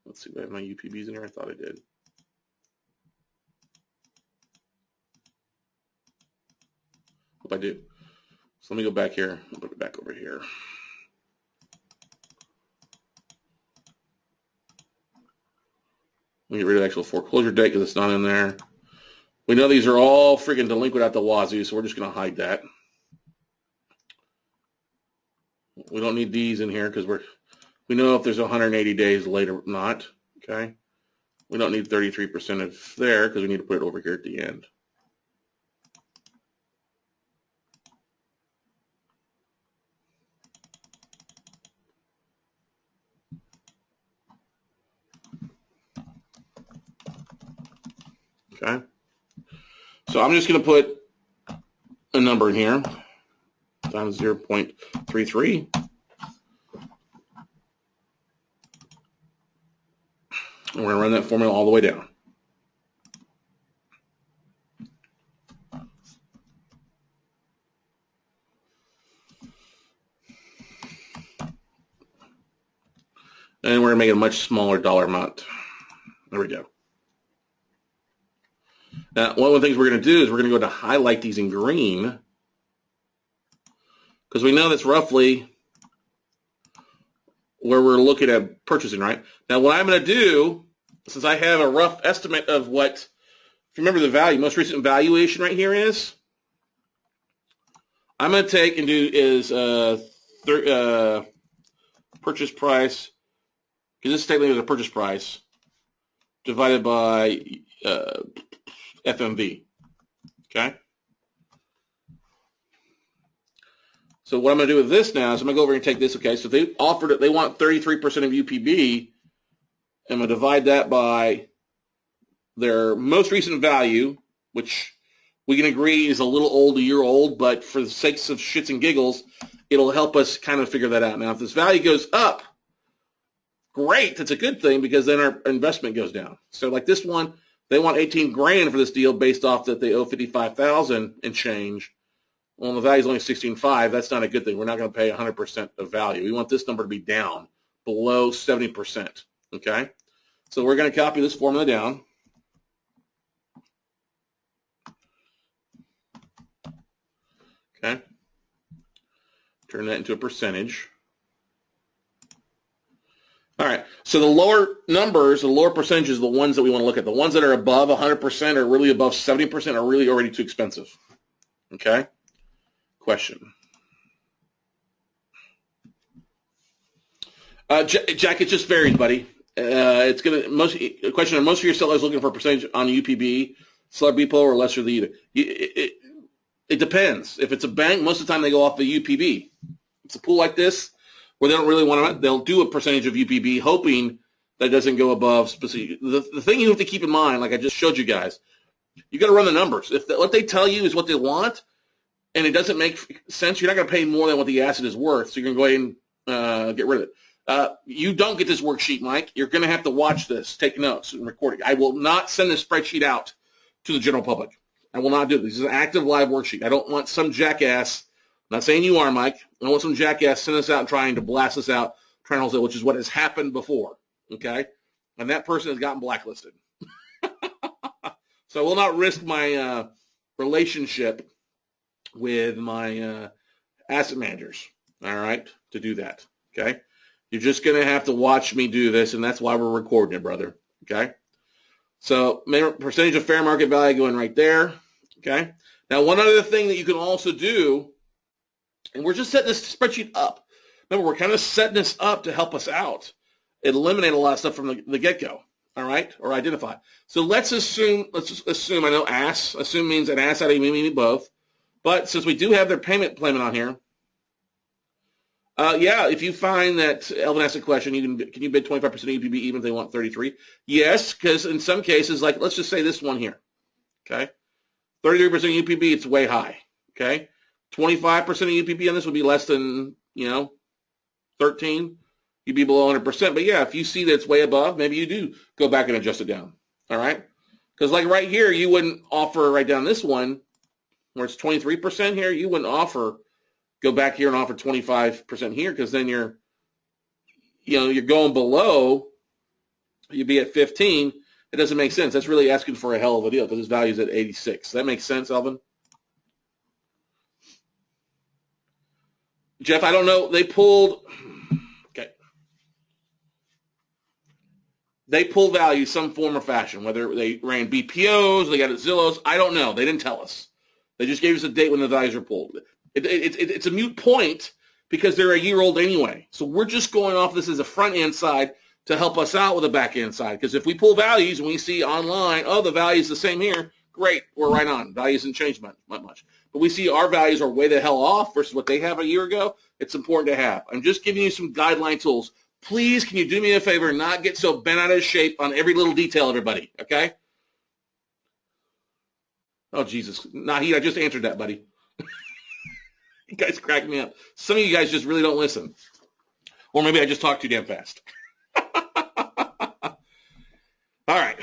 Let's see, do I have my UPBs in here? I thought I did. Hope I do. So let me go back here. I'll put it back over here. Let me get rid of the actual foreclosure date because it's not in there. We know these are all freaking delinquent at the wazoo, so we're just going to hide that. We don't need these in here because we know if there's 180 days later or not. Okay. We don't need 33% of there because we need to put it over here at the end. Okay. So I'm just going to put a number in here, times 0.33. And we're going to run that formula all the way down. And we're going to make it a much smaller dollar amount. There we go. Now, one of the things we're going to do is we're going to go to highlight these in green because we know that's roughly where we're looking at purchasing, right? Now, what I'm going to do, since I have a rough estimate of what, if you remember the value, most recent valuation right here is, I'm going to take and do is purchase price, because this technically is a purchase price, divided by FMV, okay? So what I'm going to do with this now is I'm going to go over and take this, okay? So they offered it, they want 33% of UPB. I'm going to divide that by their most recent value, which we can agree is a little old, a year old, but for the sakes of shits and giggles, it'll help us kind of figure that out. Now, if this value goes up, great, that's a good thing because then our investment goes down. So like this one, they want 18 grand for this deal based off that they owe 55,000 and change. Well, the value is only 16.5. That's not a good thing. We're not going to pay 100% of value. We want this number to be down below 70%. Okay? So we're going to copy this formula down. Okay? Turn that into a percentage. All right. So the lower numbers, the lower percentages, are the ones that we want to look at. The ones that are above 100% or really above 70% are really already too expensive. Okay? Question. Jack, it just varies, buddy. It's gonna most question. Are most of your sellers looking for a percentage on UPB, seller BPO, or lesser the either? It depends. If it's a bank, most of the time they go off the UPB. It's a pool like this where they don't really want to. They'll do a percentage of UPB, hoping that it doesn't go above specific. The thing you have to keep in mind, like I just showed you guys, you got to run the numbers. If what they tell you is what they want, and it doesn't make sense, you're not going to pay more than what the asset is worth. So you're going to go ahead and get rid of it. You don't get this worksheet, Mike. You're going to have to watch this, take notes, and record it. I will not send this spreadsheet out to the general public. I will not do this. This is an active live worksheet. I don't want some jackass, I'm not saying you are, Mike. I don't want some jackass sending us out and trying to blast us out, trying to wholesale, which is what has happened before, okay? And that person has gotten blacklisted. So I will not risk my relationship with my asset managers, all right, to do that, okay? You're just going to have to watch me do this, and that's why we're recording it, brother, okay? So percentage of fair market value going right there, okay? Now, one other thing that you can also do, and we're just setting this spreadsheet up. Remember, we're kind of setting this up to help us out, eliminate a lot of stuff from the get-go, all right, or identify. So let's just assume, I know assume means an asset, I mean both, but since we do have their payment on here, yeah, if you find that, Elvin asked a question, can you bid 25% EPB even if they want 33? Yes, because in some cases, like let's just say this one here, okay? 33% UPB, it's way high, okay? 25% of UPB on this would be less than, 13. You'd be below 100%. But yeah, if you see that it's way above, maybe you do go back and adjust it down, all right? Because like right here, you wouldn't offer right down this one where it's 23% here, you wouldn't go back here and offer 25% here because then you're going below, you'd be at 15. It doesn't make sense. That's really asking for a hell of a deal because his value is at 86. That makes sense, Elvin? Jeff, I don't know. They pulled value some form or fashion, whether they ran BPOs, they got it Zillows. I don't know. They didn't tell us. They just gave us a date when the values are pulled. It's a moot point because they're a year old anyway. So we're just going off this as a front end side to help us out with the back end side. Because if we pull values and we see online, oh, the value is the same here, great, we're right on. Value hasn't changed much. But we see our values are way the hell off versus what they have a year ago. It's important to have. I'm just giving you some guideline tools. Please, can you do me a favor and not get so bent out of shape on every little detail, everybody, okay? Oh, Jesus. Nahid, I just answered that, buddy. You guys crack me up. Some of you guys just really don't listen. Or maybe I just talk too damn fast. All right.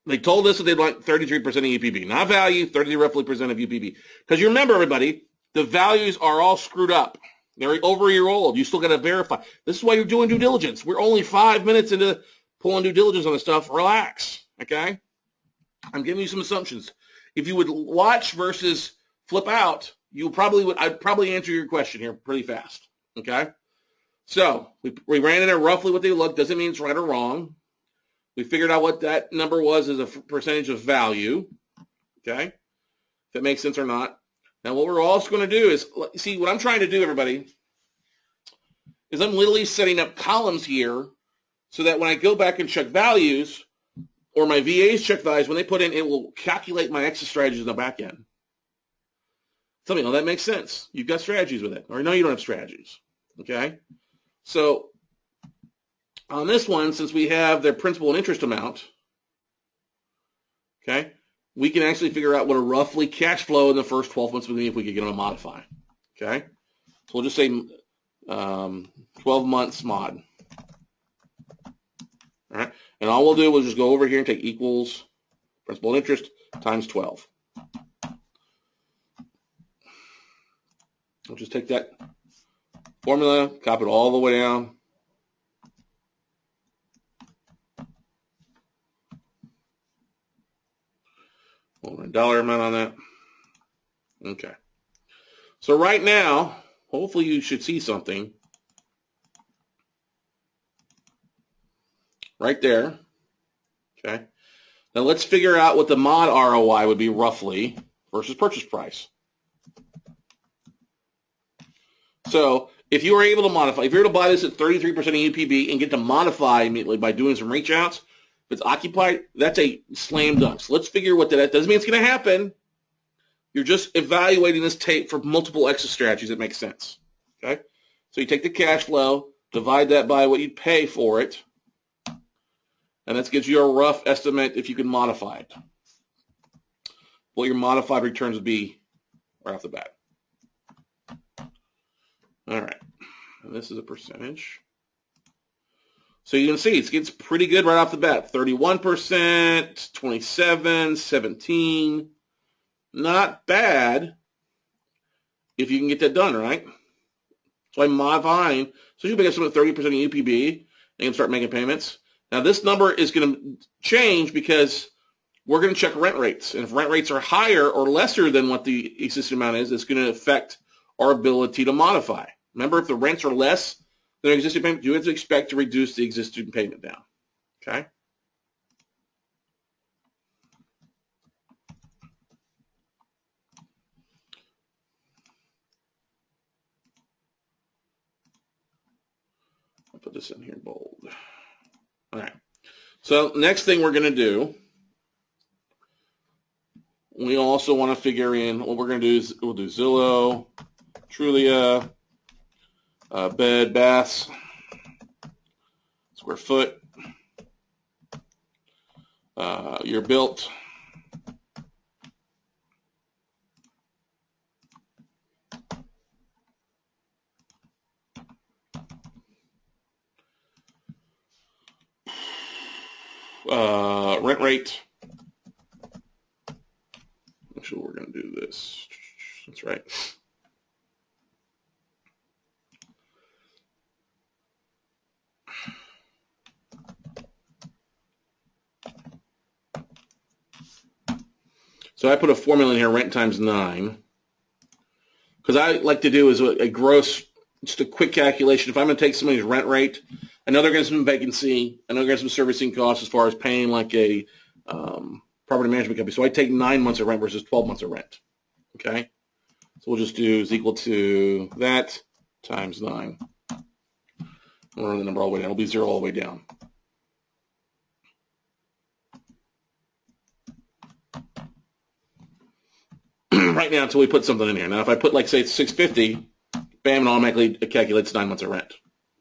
They told us that they'd like 33% of UPB. Not value, 33 roughly percent of UPB. Because you remember, everybody, the values are all screwed up. They're over a year old. You still got to verify. This is why you're doing due diligence. We're only 5 minutes into pulling due diligence on this stuff. Relax, okay? I'm giving you some assumptions. If you would watch versus flip out, I'd probably answer your question here pretty fast, okay? So we ran in there roughly what they look. Doesn't mean it's right or wrong. We figured out what that number was as a percentage of value, okay? If it makes sense or not. Now, what we're also going to do is, see, what I'm trying to do, everybody, is I'm literally setting up columns here so that when I go back and check values, or my VAs check values, when they put in, it will calculate my exit strategies in the back end. Tell me, that makes sense. You've got strategies with it. Or no, you don't have strategies, okay? So on this one, since we have their principal and interest amount, okay, we can actually figure out what a roughly cash flow in the first 12 months would be if we could get them to modify, okay? So we'll just say 12 months mod. All right, and all we'll do is just go over here and take equals principal and interest times 12. We'll just take that formula, copy it all the way down, Hold on, a dollar amount on that. Okay. So right now, hopefully you should see something right there. Okay. Now let's figure out what the mod ROI would be roughly versus purchase price. So if you were able to modify, if you're able to buy this at 33% of UPB and get to modify immediately by doing some reach outs, if it's occupied, that's a slam dunk. So let's figure what that doesn't mean it's going to happen. You're just evaluating this tape for multiple exit strategies that make sense. Okay? So you take the cash flow, divide that by what you'd pay for it, and that gives you a rough estimate if you can modify it. What your modified returns would be right off the bat. All right. And this is a percentage. So you can see it gets pretty good right off the bat. 31%, 27, 17. Not bad if you can get that done, right? So I'm modifying. So you pick up some of 30% of UPB and you can start making payments. Now this number is going to change because we're going to check rent rates. And if rent rates are higher or lesser than what the existing amount is, it's going to affect our ability to modify. Remember, if the rents are less than existing payment, you have to expect to reduce the existing payment down. Okay? I'll put this in here bold. All right. So next thing we're going to do, we also want to figure in what we're going to do is we'll do Zillow, Trulia, bed, baths, square foot, you're built, rent rate. Actually, we're going to do this. That's right. So I put a formula in here, rent times 9. Because I like to do is a gross, just a quick calculation. If I'm going to take somebody's rent rate, I know they're going to have some vacancy. I know they're going to have some servicing costs as far as paying like a property management company. So I take 9 months of rent versus 12 months of rent. Okay? So we'll just do is equal to that times 9. We'll run the number all the way down. It'll be 0 all the way down. Right now until we put something in here. Now, if I put, like, say, it's 650, bam, it automatically calculates 9 months of rent.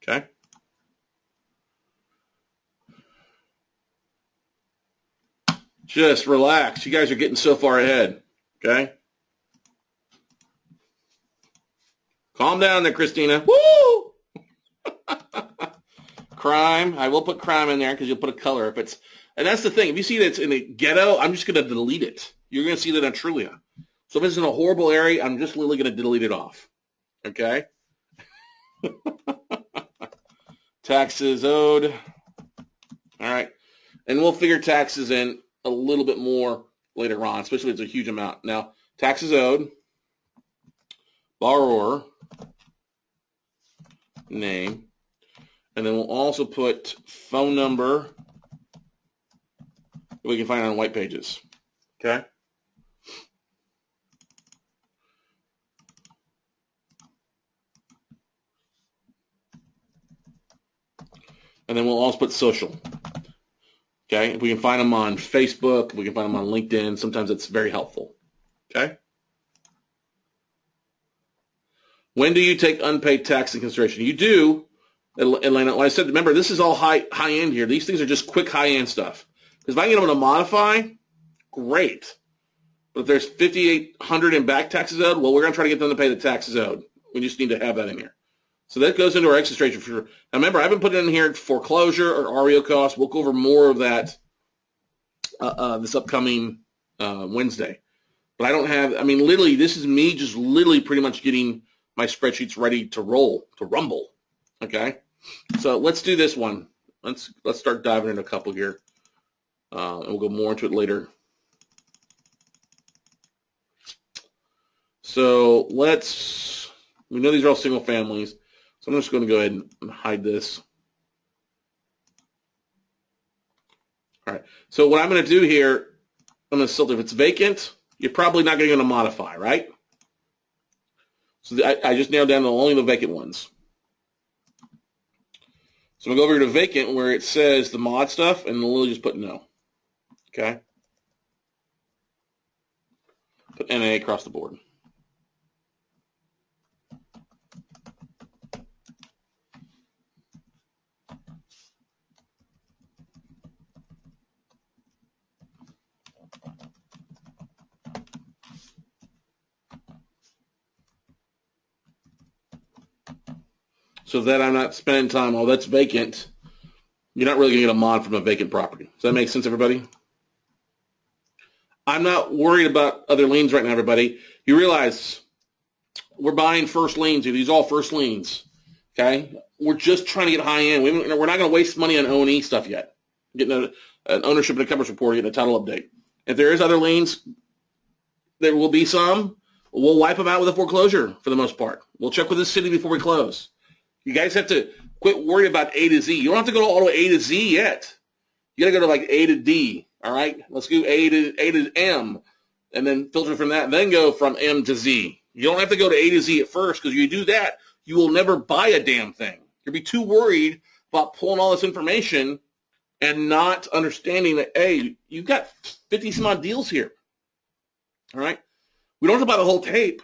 Okay? Just relax. You guys are getting so far ahead. Okay? Calm down there, Christina. Woo! Crime. I will put crime in there because you'll put a color. If it's, and that's the thing. If you see that it's in a ghetto, I'm just going to delete it. You're going to see that on Trulia. So if it's in a horrible area, I'm just literally going to delete it off. Okay? Taxes owed. All right. And we'll figure taxes in a little bit more later on, especially if it's a huge amount. Now, taxes owed, borrower, name, and then we'll also put phone number that we can find on white pages. Okay? And then we'll also put social. Okay? If we can find them on Facebook, we can find them on LinkedIn. Sometimes it's very helpful. Okay? When do you take unpaid tax in consideration? You do, Atlanta. Like I said, remember, this is all high end here. These things are just quick high end stuff. Because if I can get them to modify, great. But if there's 5,800 in back taxes owed, well, we're going to try to get them to pay the taxes owed. We just need to have that in here. So that goes into our exit strategy for sure. Now remember, I haven't put it in here foreclosure or REO costs. We'll go over more of that this upcoming Wednesday. But I don't have, I mean, literally, this is me just literally pretty much getting my spreadsheets ready to rumble. Okay? So let's do this one. Let's start diving into a couple here. And we'll go more into it later. So we know these are all single families. So I'm just going to go ahead and hide this. All right. So what I'm going to do here, I'm going to filter. If it's vacant, you're probably not going to modify, right? So I just nailed down only the vacant ones. So I'm going to go over to vacant where it says the mod stuff, and we'll just put no. Okay? Put NA across the board. So that I'm not spending time, oh, that's vacant. You're not really going to get a mod from a vacant property. Does that make sense, everybody? I'm not worried about other liens right now, everybody. You realize we're buying first liens. These are all first liens. Okay? We're just trying to get high end. We're not going to waste money on O&E stuff yet. Getting an ownership and a coverage report, getting a title update. If there is other liens, there will be some. We'll wipe them out with a foreclosure for the most part. We'll check with the city before we close. You guys have to quit worrying about A to Z. You don't have to go all the way A to Z yet. You got to go to like A to D. All right? Let's do A to M, and then filter from that, and then go from M to Z. You don't have to go to A to Z at first, because you do that, you will never buy a damn thing. You'll be too worried about pulling all this information and not understanding that, hey, you've got 50 some odd deals here. All right? We don't have to buy the whole tape.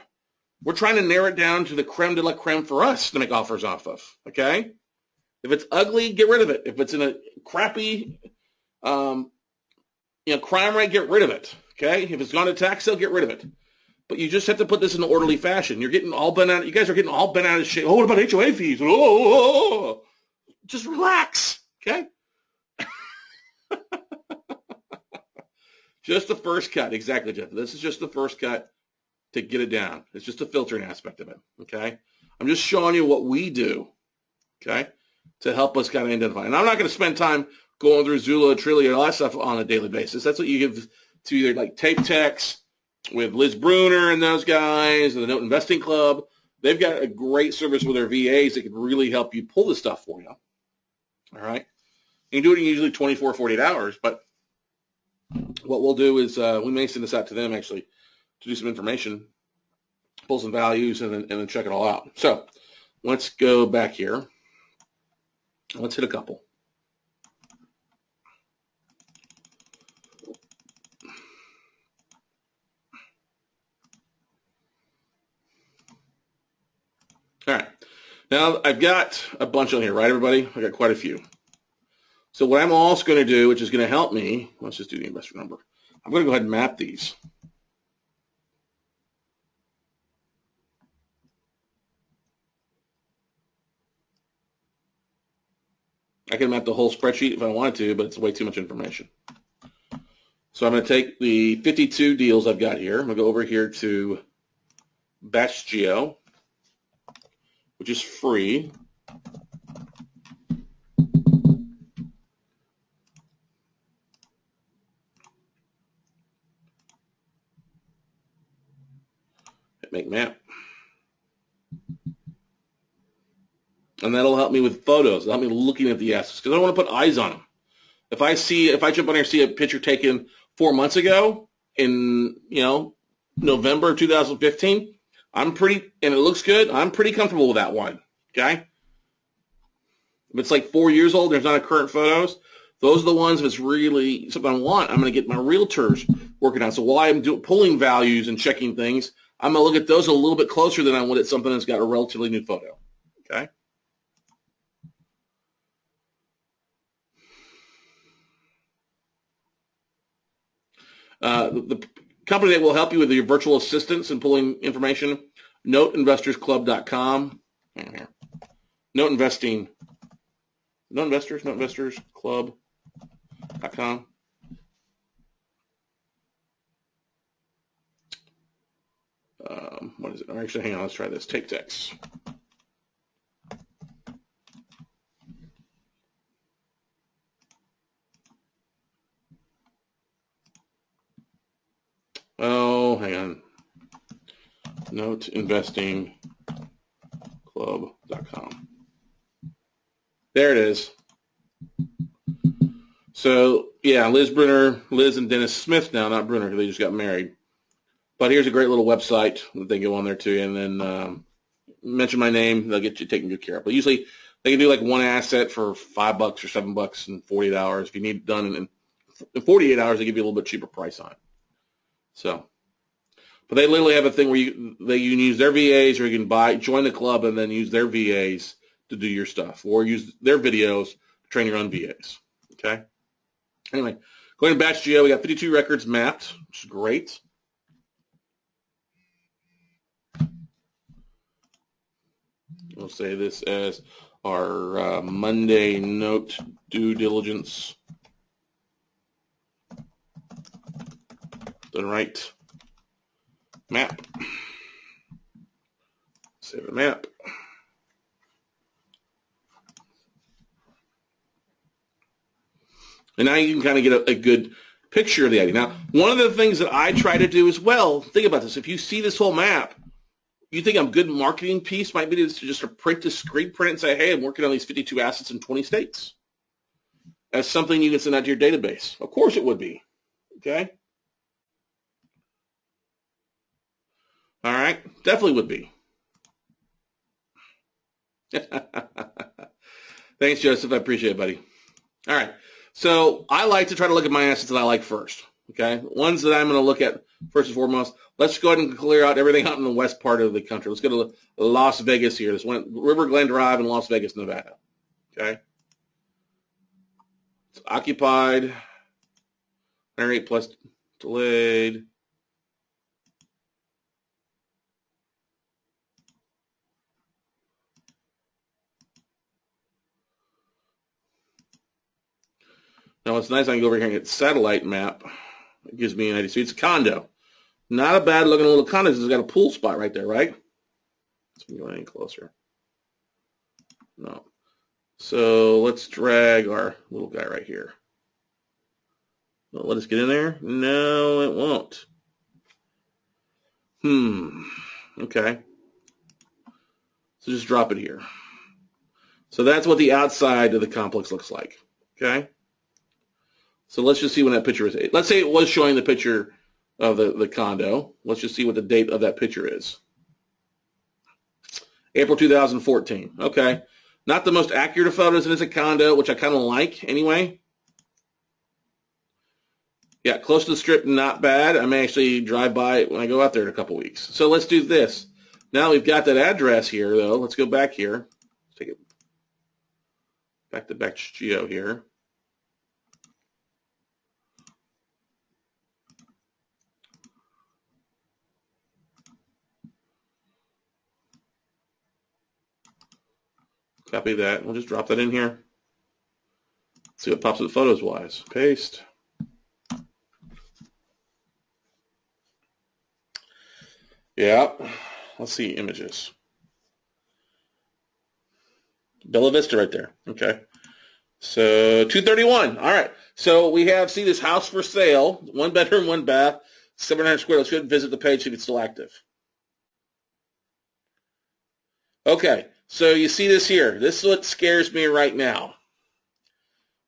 We're trying to narrow it down to the creme de la creme for us to make offers off of, okay? If it's ugly, get rid of it. If it's in a crappy crime rate, get rid of it, okay? If it's gone to tax sale, get rid of it. But you just have to put this in an orderly fashion. You're getting all bent out. You guys are getting all bent out of shape. Oh, what about HOA fees? Oh. Just relax, okay? Just the first cut. Exactly, Jeff. This is just the first cut to get it down. It's just a filtering aspect of it, okay? I'm just showing you what we do, okay, to help us kind of identify. And I'm not going to spend time going through Zula, Trillia, all that stuff on a daily basis. That's what you give to either like Tape Techs with Liz Bruner and those guys, and the Note Investing Club. They've got a great service with their VAs that can really help you pull this stuff for you, all right? You can do it in usually 24, 48 hours, but what we'll do is we may send this out to them, actually, to do some information, pull some values, and then check it all out. So let's go back here. Let's hit a couple. All right. Now, I've got a bunch on here, right, everybody? I got quite a few. So what I'm also going to do, which is going to help me, let's just do the investor number. I'm going to go ahead and map these. I can map the whole spreadsheet if I wanted to, but it's way too much information. So I'm going to take the 52 deals I've got here. I'm going to go over here to Batch Geo, which is free. Hit Make Map. And that'll help me with photos. It'll help me looking at the assets, because I don't want to put eyes on them. If I jump on here and see a picture taken 4 months ago in, November of 2015, and it looks good, I'm pretty comfortable with that one, okay? If it's like 4 years old, there's not a current photos, those are the ones if it's really something I want, I'm going to get my realtors working on. So while I'm pulling values and checking things, I'm going to look at those a little bit closer than I would at something that's got a relatively new photo, okay? The company that will help you with your virtual assistants and pulling information, noteinvestorsclub.com. Note Investing. Noteinvestorsclub.com. What is it? Actually, hang on. Let's try this. Tape Techs. Oh, hang on. noteinvestingclub.com. There it is. So, yeah, Liz and Dennis Smith now, not Brunner, because they just got married. But here's a great little website that they go on there to, and then mention my name, they'll get you taken good care of. But usually they can do like one asset for $5 or $7 in 48 hours. If you need it done in 48 hours, they give you a little bit cheaper price on it. So, but they literally have a thing where you can use their VAs, or you can join the club and then use their VAs to do your stuff, or use their videos to train your own VAs. Okay. Anyway, going to Batch Geo, we got 52 records mapped, which is great. We'll say this as our Monday note due diligence. Done right. Map. Save the map. And now you can kind of get a good picture of the idea. Now, one of the things that I try to do as well, think about this. If you see this whole map, you think a good marketing piece might be to just print the screen print and say, hey, I'm working on these 52 assets in 20 states. That's something you can send out to your database. Of course it would be. Okay? All right? Definitely would be. Thanks, Joseph. I appreciate it, buddy. All right. So I like to try to look at my assets that I like first. Okay? Ones that I'm going to look at first and foremost. Let's go ahead and clear out everything out in the west part of the country. Let's go to Las Vegas here. This one, River Glen Drive in Las Vegas, Nevada. Okay? It's occupied. 108 plus delayed. Now, what's nice, I can go over here and get satellite map. It gives me an idea. So it's a condo. Not a bad looking little condo. It's got a pool spot right there, right? Let's go any closer. No. So let's drag our little guy right here. Will it let us get in there? No, it won't. Okay. So just drop it here. So that's what the outside of the complex looks like. Okay. So let's just see when that picture is. Let's say it was showing the picture of the condo. Let's just see what the date of that picture is. April 2014. Okay. Not the most accurate of photos, and it's a condo, which I kind of like anyway. Yeah, close to the strip, not bad. I may actually drive by it when I go out there in a couple weeks. So let's do this. Now we've got that address here, though. Let's go back here. Let's take it back to Batch Geo here. Copy that. We'll just drop that in here. See what pops up photos-wise. Paste. Yeah. Let's see images. Bella Vista right there. Okay. So 231. All right. So we have, see this house for sale. 1 bedroom, 1 bath, 700 square. Let's go ahead and visit the page, see if it's still active. Okay. So you see this here. This is what scares me right now.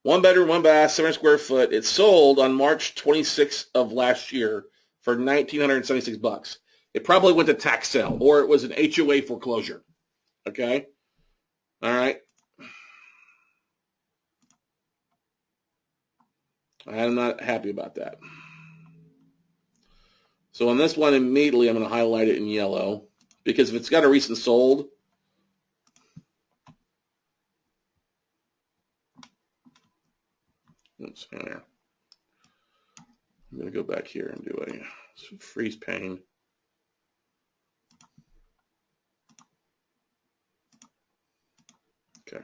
1 bedroom, 1 bath, 700 square foot. It sold on March 26th of last year for $1,976. It probably went to tax sale, or it was an HOA foreclosure. Okay? All right. I'm not happy about that. So on this one, immediately I'm going to highlight it in yellow, because if it's got a recent sold, oops, here. I'm going to go back here and do a freeze pane. Okay.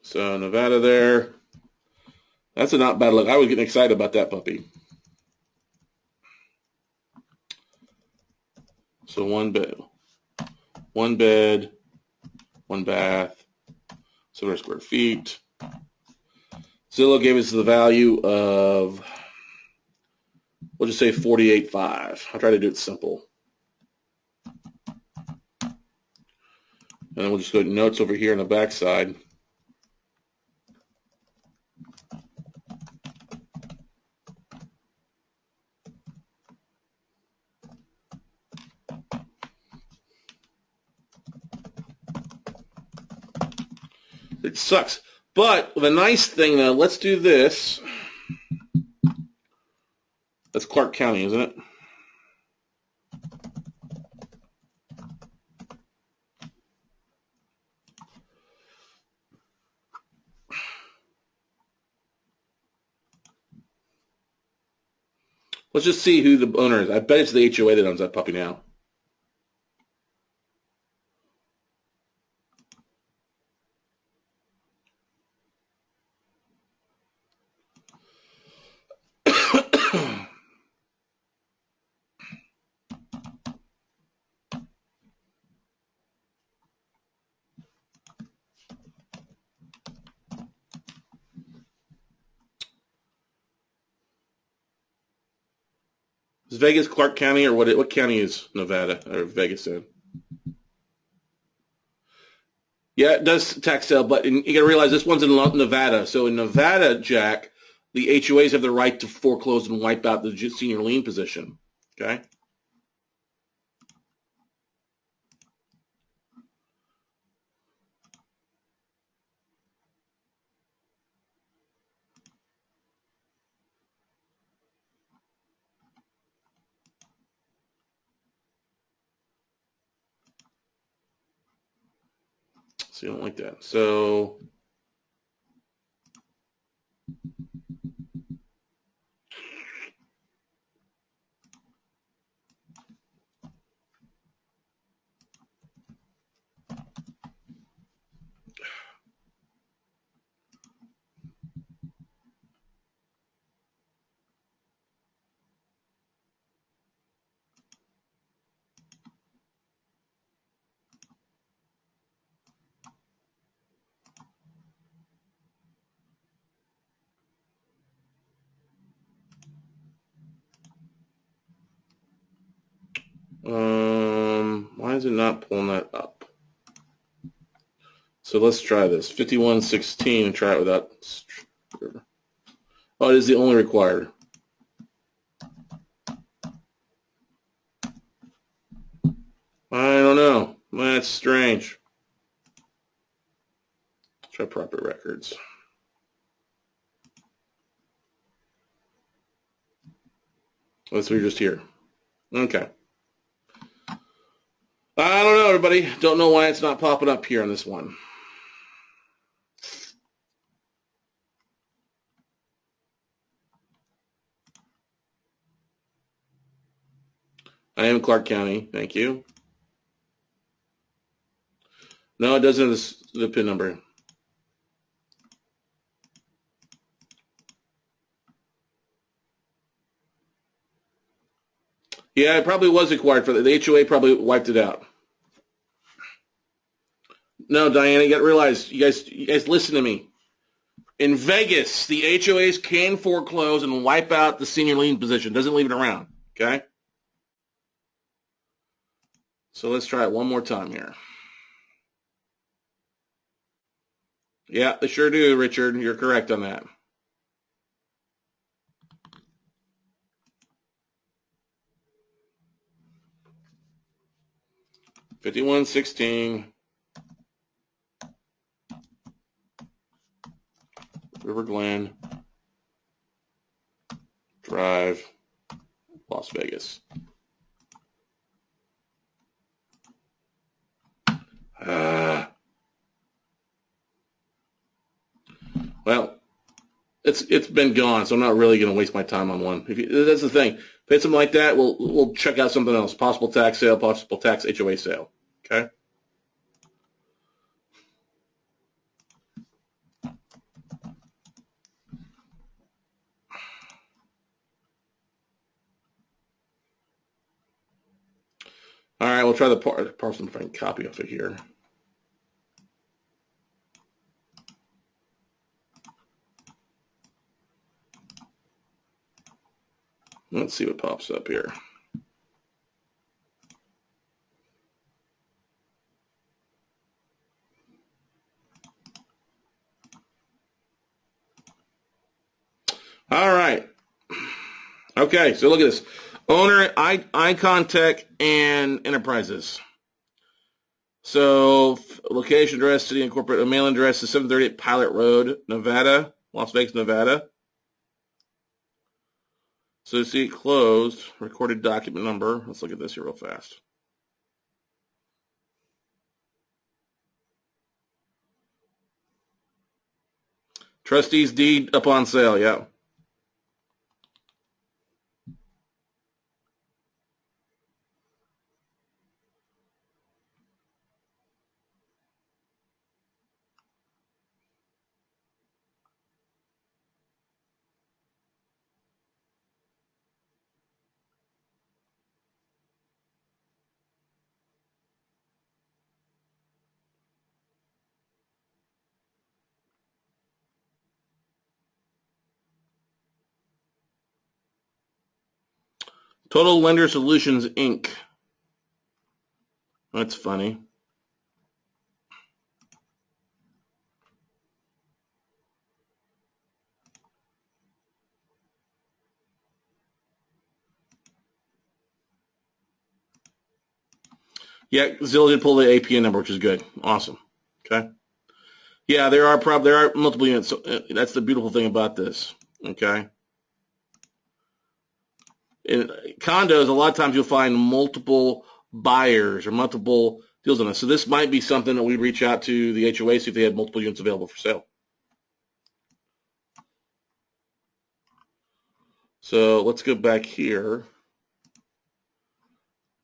So Nevada there. That's a not bad look. I was getting excited about that puppy. So 1 bed, 1 bed, 1 bath, 700 square feet. Zillow gave us the value of, we'll just say 48.5. I'll try to do it simple. And then we'll just go to notes over here on the back side. It sucks. But the nice thing, though, let's do this. That's Clark County, isn't it? Let's just see who the owner is. I bet it's the HOA that owns that puppy now. Is Vegas Clark County, or what county is Nevada or Vegas in? Yeah, it does tax sale, but you got to realize this one's in Nevada. So in Nevada, Jack, the HOAs have the right to foreclose and wipe out the senior lien position. Okay? So you don't like that. So why is it not pulling that up? So let's try this. 5116 and try it without. Oh, it is the only required. I don't know. That's strange. Let's try proper records. Let's we're just here. Okay. I don't know, everybody. Don't know why it's not popping up here on this one. I am Clark County. Thank you. No, it doesn't have the PIN number. Yeah, it probably was acquired for the HOA. Probably wiped it out. No, Diana, you got to realize, you guys listen to me. In Vegas, the HOAs can foreclose and wipe out the senior lien position. Doesn't leave it around. Okay. So let's try it one more time here. Yeah, they sure do, Richard. You're correct on that. $51.16. River Glen Drive, Las Vegas. Well, it's been gone, so I'm not really going to waste my time on one. That's the thing. If it's something like that, we'll check out something else. Possible tax sale, possible tax HOA sale. Okay. All right, we'll try the parcel if I can copy off of here. Let's see what pops up here. Okay, so look at this. Owner, Icon Tech and Enterprises. So location address, city and corporate, mailing address is 738 Pilot Road, Nevada, Las Vegas, Nevada. So see it closed, recorded document number. Let's look at this here real fast. Trustee's deed up on sale, yeah. Total Lender Solutions, Inc. That's funny. Yeah, Zillow did pull the APN number, which is good. Awesome. Okay. Yeah, there are multiple units. So that's the beautiful thing about this. Okay. In condos, a lot of times you'll find multiple buyers or multiple deals on this. So this might be something that we reach out to the HOA, see if they have multiple units available for sale. So let's go back here.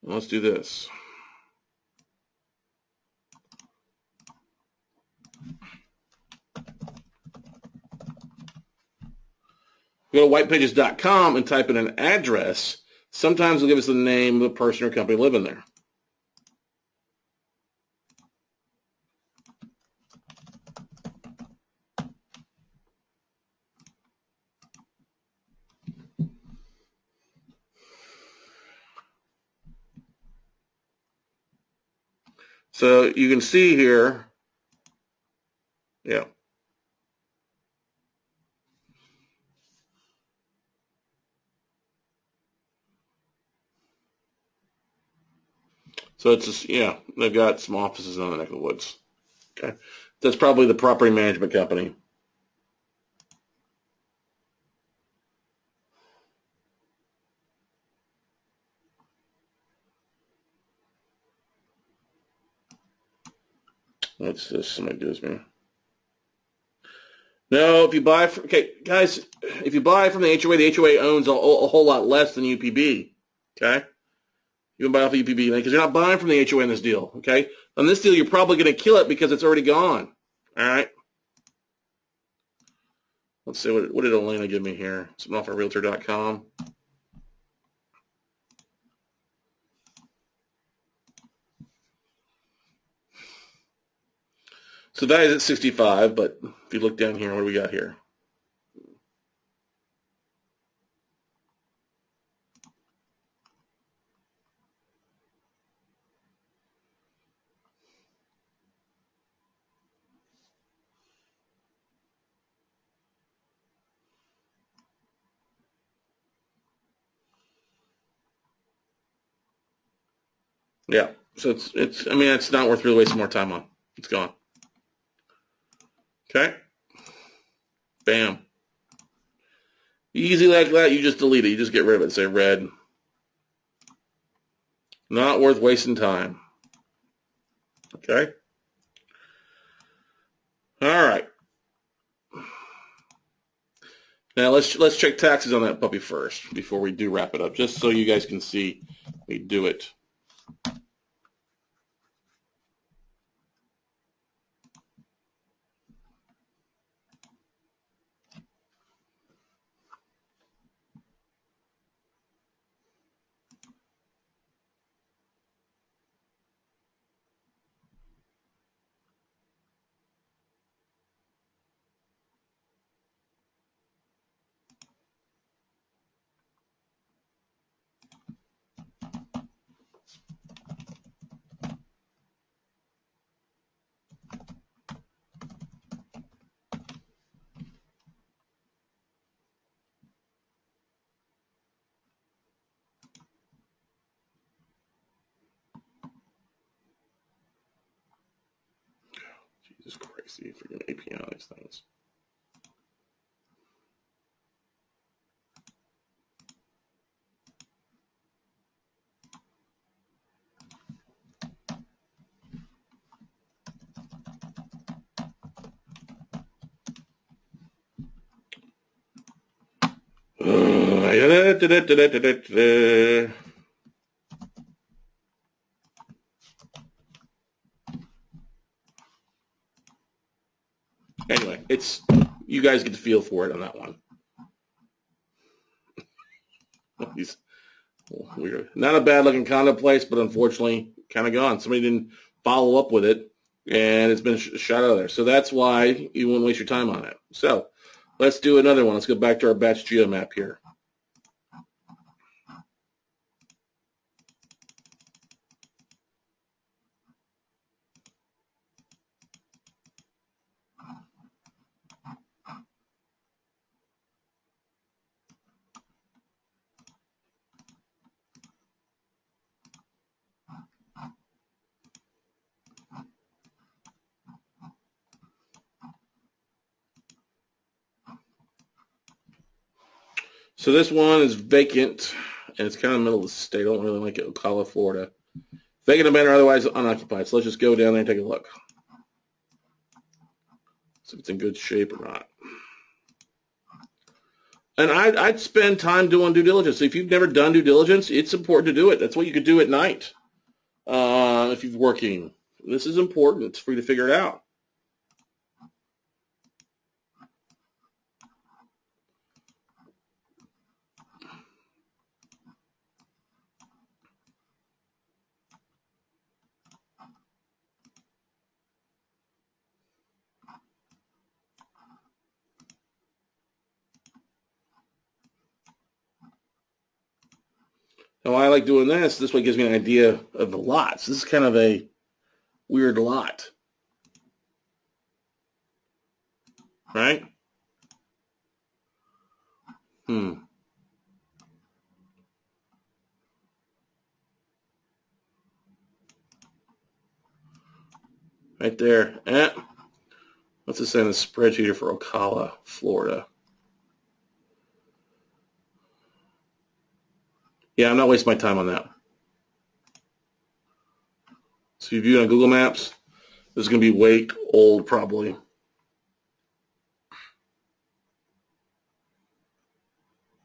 And let's do this. Go to whitepages.com and type in an address. Sometimes it'll give us the name of the person or company living there. So you can see here, yeah. So it's just, yeah, they've got some offices on the neck of the woods. Okay. That's probably the property management company. What's this? Somebody gives me. No, if you buy, okay, guys, if you buy from the HOA owns a whole lot less than UPB. Okay. You can buy off the UPB because you're not buying from the HOA in this deal. Okay. On this deal, you're probably going to kill it because it's already gone. All right. Let's see, what did Elena give me here? Something off of Realtor.com. So that is at 65, but if you look down here, what do we got here? Yeah. So I mean, it's not worth really wasting more time on. It's gone. Okay. Bam. Easy like that, you just delete it. You just get rid of it. Say red. Not worth wasting time. Okay. All right. Now let's check taxes on that puppy first before we do wrap it up, just so you guys can see we do it. See if we can API on these things. Anyway, it's you guys get the feel for it on that one. He's weird. Not a bad looking condo place, but unfortunately kind of gone. Somebody didn't follow up with it, and it's been shot out of there. So that's why you won't waste your time on it. So let's do another one. Let's go back to our batch geomap here. So this one is vacant, and it's kind of middle of the state. I don't really like it. Ocala, Florida. Vacant abandoned or otherwise unoccupied. So let's just go down there and take a look. See if it's in good shape or not. And I'd spend time doing due diligence. If you've never done due diligence, it's important to do it. That's what you could do at night if you're working. This is important for you to figure it out. Now, I like doing this. This way gives me an idea of the lots. This is kind of a weird lot. Right? Right there. What's this in the spreadsheet here for Ocala, Florida? Yeah, I'm not wasting my time on that. So you view it on Google Maps. This is going to be way old, probably.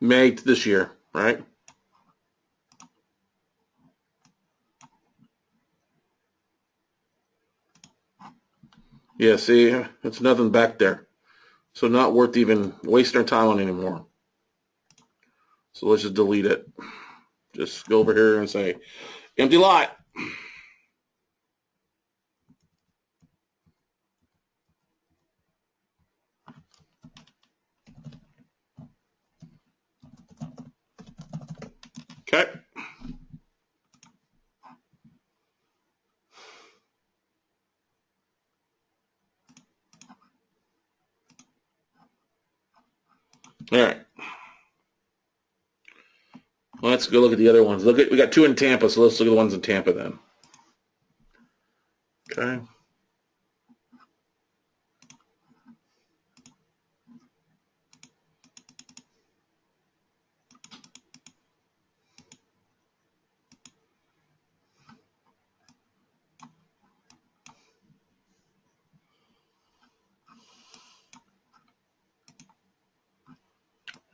May this year, right? Yeah, see, it's nothing back there. So not worth even wasting our time on anymore. So let's just delete it. Just go over here and say, empty lot. Okay. All right. Well, let's go look at the other ones. We got 2 in Tampa, so let's look at the ones in Tampa then. Okay.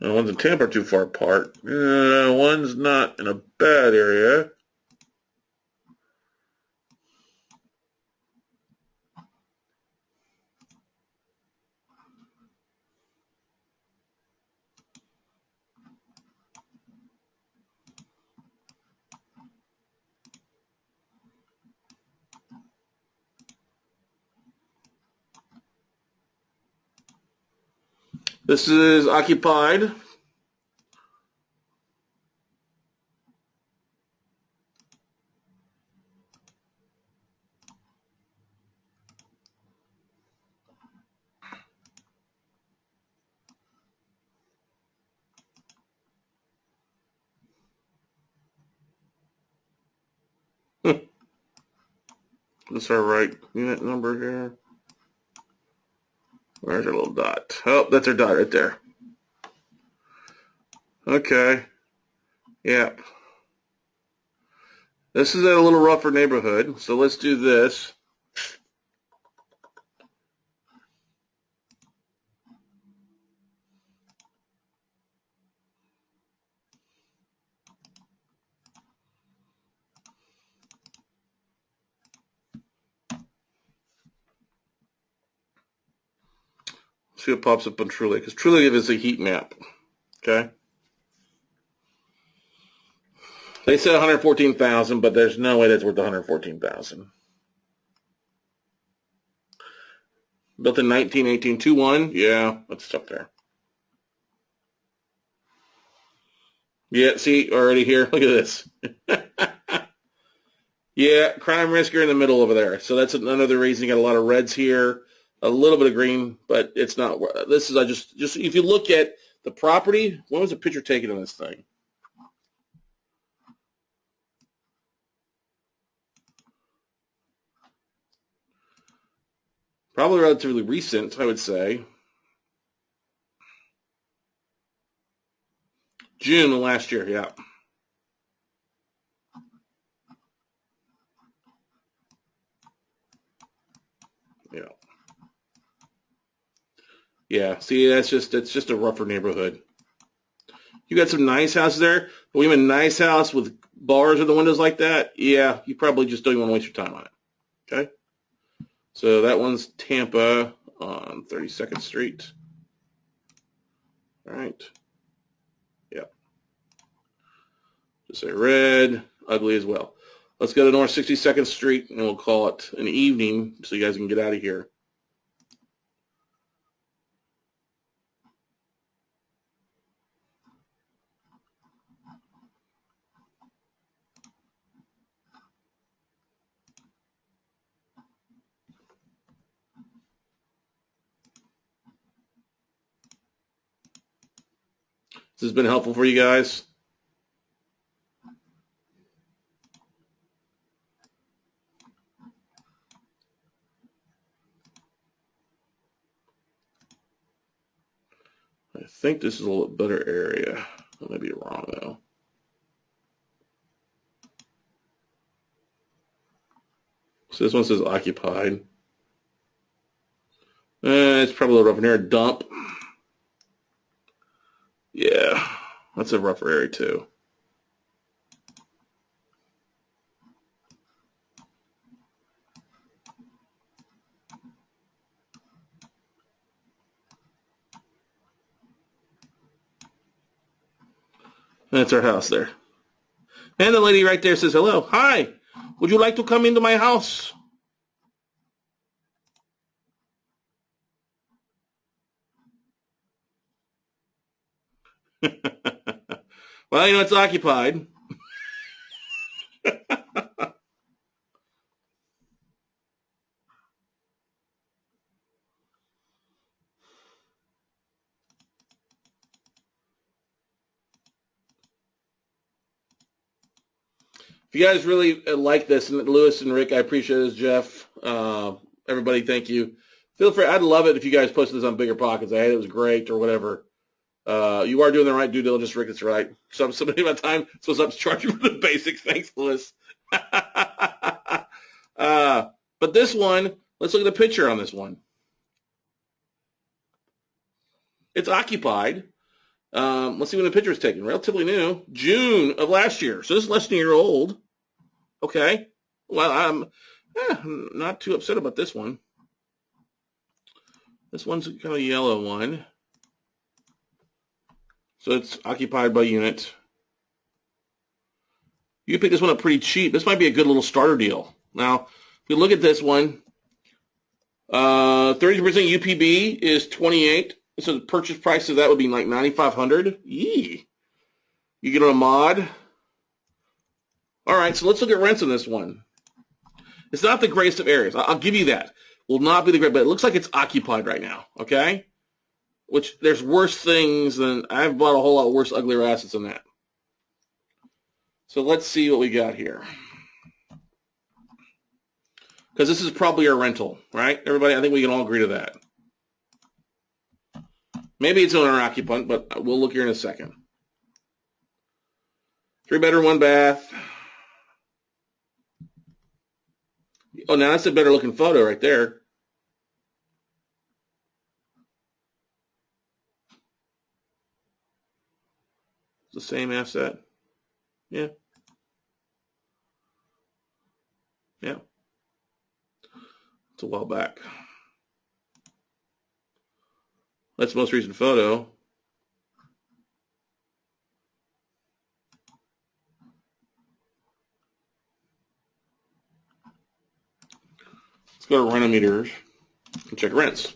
The ones in Tampa are too far apart. One's not in a bad area. This is occupied. That's our right unit number here. Where's our little dot? Oh, that's our dot right there. Okay. Yep. This is in a little rougher neighborhood, so let's do this. See what pops up on Truly, because Truly is a heat map. Okay. They said 114,000, but there's no way that's worth 114,000. Built in 1918, 2-1. Yeah, that's up there. Yeah, see, already here. Look at this. Yeah, crime risker in the middle over there. So that's another reason you got a lot of reds here, a little bit of green, but it's not. This is I just if you look at the property. When was the picture taken on this thing? Probably relatively recent, I would say. June of last year, yeah. Yeah. Yeah, see, it's just a rougher neighborhood. You got some nice houses there, but we have a nice house with bars in the windows like that. Yeah, you probably just don't even want to waste your time on it. Okay? So that one's Tampa on 32nd Street. All right. Yep. Just say red, ugly as well. Let's go to North 62nd Street, and we'll call it an evening so you guys can get out of here. This has been helpful for you guys. I think this is a little better area. I may be wrong, though. So this one says occupied. It's probably a little rough in here. Dump. Yeah, that's a rougher area, too. That's our house there. And the lady right there says, hello. Hi. Would you like to come into my house? Well, you know, it's occupied. If you guys really like this, and Lewis and Rick, I appreciate this, Jeff. Everybody, thank you. Feel free. I'd love it if you guys posted this on Bigger Pockets. I had it was great or whatever. You are doing the right due diligence, Rick. It's right. Somebody about time, so I'm charging for the basics. Thanks, Lewis. But this one, let's look at the picture on this one. It's occupied. Let's see when the picture was taken. Relatively new. June of last year. So this is less than a year old. Okay. Well, I'm not too upset about this one. This one's kind of a yellow one. So it's occupied by unit. You picked this one up pretty cheap. This might be a good little starter deal. Now, if you look at this one, 30% UPB is 28. So the purchase price of that would be like $9,500. Yee. You get on a mod. All right, so let's look at rents on this one. It's not the greatest of areas. I'll give you that. Will not be the great, but it looks like it's occupied right now, okay? Which there's worse things than, I've bought a whole lot worse, uglier assets than that. So let's see what we got here. Because this is probably a rental, right? Everybody, I think we can all agree to that. Maybe it's owner occupant, but we'll look here in a second. 3-bedroom, 1 bath. Oh, now that's a better looking photo right there. It's the same asset. Yeah. Yeah. It's a while back. That's the most recent photo. Let's go to Renometers and check rents.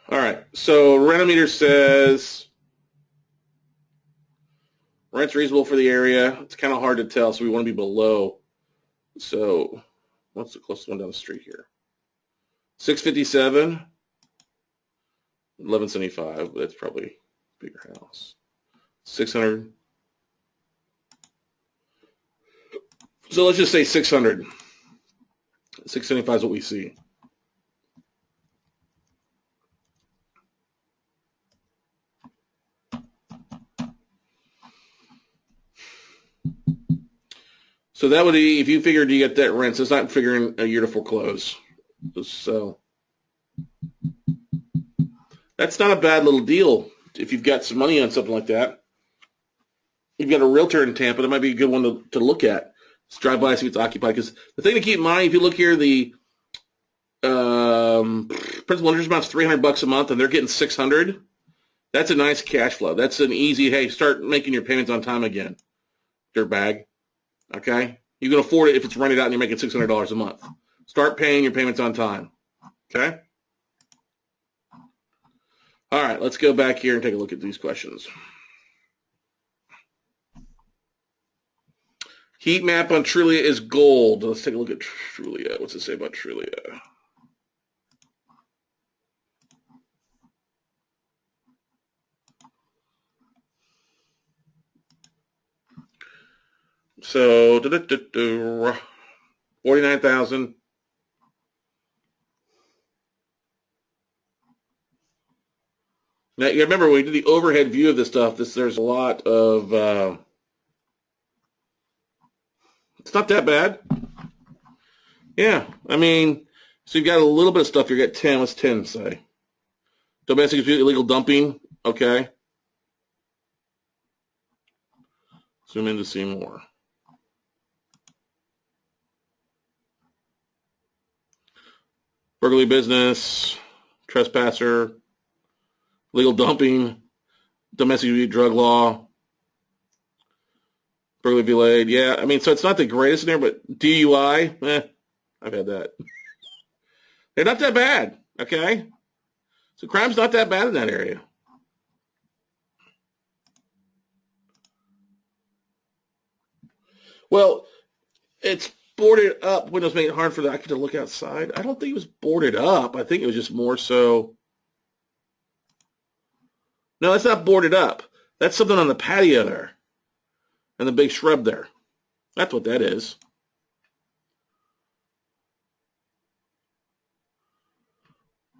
All right, so Renometer says rent's reasonable for the area. It's kind of hard to tell, so we want to be below. So what's the closest one down the street here? 657, 1175. That's probably a bigger house. 600. So let's just say 600. 675 is what we see. So that would be, if you figured you get that rent, so it's not figuring a year to foreclose. So that's not a bad little deal if you've got some money on something like that. You've got a realtor in Tampa, that might be a good one to look at. Just drive by and see if it's occupied. Because the thing to keep in mind, if you look here, the principal interest amount's $300 a month, and they're getting $600. That's a nice cash flow. That's an easy, hey, start making your payments on time again, dirtbag. Okay? You can afford it if it's rented out and you're making $600 a month. Start paying your payments on time. Okay? All right, let's go back here and take a look at these questions. Heat map on Trulia is gold. Let's take a look at Trulia. What's it say about Trulia? So, 49,000. Now, you remember when we did the overhead view of this stuff, there's a lot of, it's not that bad. Yeah, I mean, so you've got a little bit of stuff. You got 10. What's 10 say? Domestic abuse, illegal dumping. Okay. Zoom in to see more. Burglary business, trespasser, legal dumping, domestic abuse, drug law, burglary delayed. Yeah, I mean, so it's not the greatest in there, but DUI, I've had that. They're not that bad, okay? So crime's not that bad in that area. Well, it's boarded up. Windows made it hard for the occupant to look outside. I don't think it was boarded up. I think it was just more so. No, that's not boarded up. That's something on the patio there. And the big shrub there. That's what that is.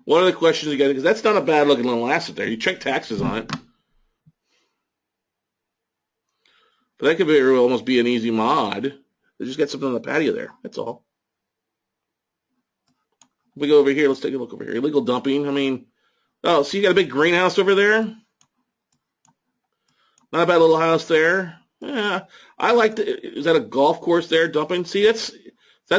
What are the questions you got? Because that's not a bad looking little asset there. You check taxes on it. But that could be almost be an easy mod. They just got something on the patio there. That's all. If we go over here, let's take a look over here. Illegal dumping. I mean, oh, so you got a big greenhouse over there? Not a bad little house there. Yeah, I like the. Is that a golf course there dumping? See, that's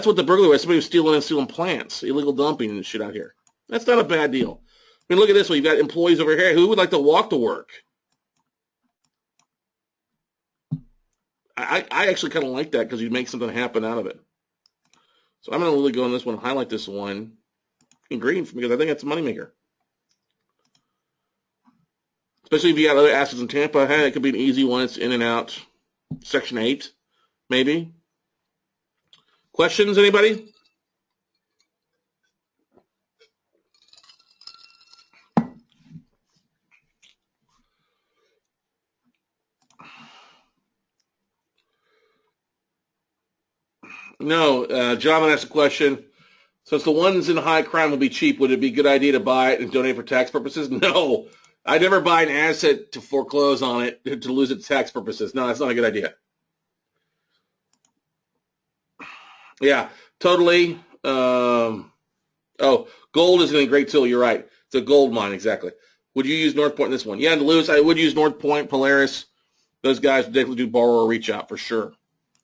what the burglary was. Somebody was stealing plants, illegal dumping and shit out here. That's not a bad deal. I mean, look at this one. You've got employees over here who would like to walk to work. I actually kind of like that because you make something happen out of it. So I'm going to really go on this one, highlight this one in green because I think it's a moneymaker. Especially if you got other assets in Tampa. Hey, it could be an easy one. It's in and out. Section 8, maybe. Questions, anybody? No, John asked a question. Since the ones in high crime will be cheap, would it be a good idea to buy it and donate for tax purposes? No. I never buy an asset to foreclose on it to lose it to tax purposes. No, that's not a good idea. Yeah, totally. Oh, gold is a great tool. You're right. It's a gold mine, exactly. Would you use North Point in this one? Yeah, Lewis, I would use North Point, Polaris. Those guys would definitely do borrower reach out for sure.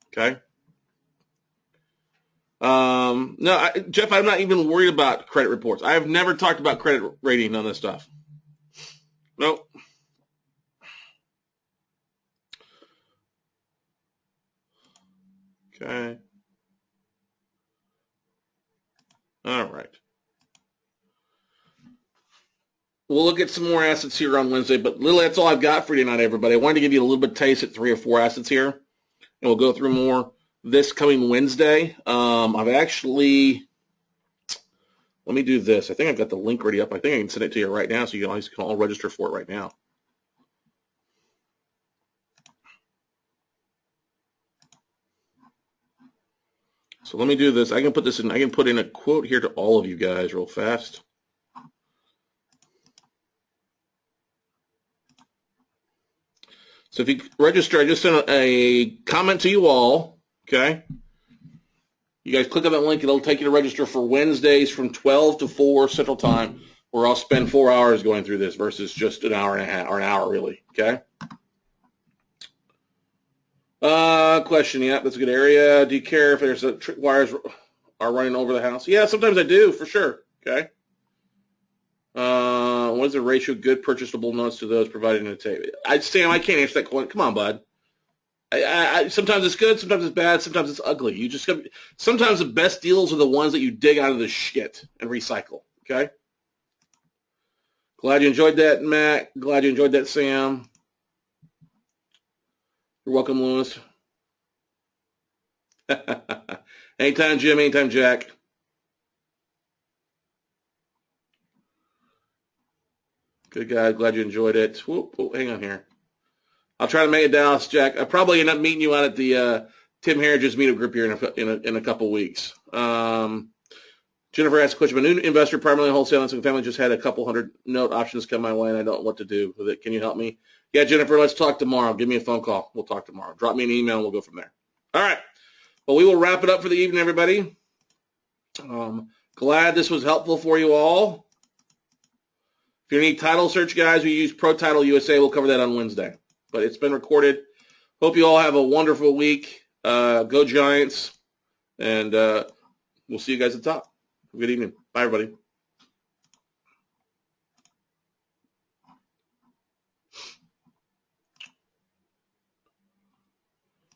Okay. No, Jeff, I'm not even worried about credit reports. I have never talked about credit rating on this stuff. Nope. Okay. All right. We'll look at some more assets here on Wednesday, but Lily, that's all I've got for you tonight, everybody. I wanted to give you a little bit of taste at 3 or 4 assets here, and we'll go through more this coming Wednesday. I've actually, let me do this. I think I've got the link ready up. I think I can send it to you right now, so you guys can all register for it right now. So let me do this. I can put this in. I can put in a quote here to all of you guys real fast. So if you register, I just sent a comment to you all. Okay. You guys click on that link. It'll take you to register for Wednesdays from 12 to 4 Central Time, where I'll spend 4 hours going through this versus just an hour and a half, or an hour really. Okay. Question. Yeah, that's a good area. Do you care if there's wires are running over the house? Yeah, sometimes I do, for sure. Okay. What is the ratio of good purchasable notes to those provided in the table? Sam, I can't answer that question. Come on, bud. Sometimes it's good, sometimes it's bad, sometimes it's ugly. You just sometimes the best deals are the ones that you dig out of the shit and recycle. Okay. Glad you enjoyed that, Matt. Glad you enjoyed that, Sam. You're welcome, Lewis. Anytime, Jim. Anytime, Jack. Good guy. Glad you enjoyed it. Whoop, whoop, hang on here. I'll try to make it Dallas, Jack. I'll probably end up meeting you out at the Tim Harridge's meetup group here in a couple weeks. Jennifer asked a question. A new investor, primarily wholesale and single family, just had a couple hundred note options come my way, and I don't know what to do with it. Can you help me? Yeah, Jennifer, let's talk tomorrow. Give me a phone call. We'll talk tomorrow. Drop me an email, and we'll go from there. All right. Well, we will wrap it up for the evening, everybody. Glad this was helpful for you all. If you need title search, guys, we use Pro Title USA. We'll cover that on Wednesday. But it's been recorded. Hope you all have a wonderful week. Go Giants. And we'll see you guys at the top. Good evening. Bye, everybody.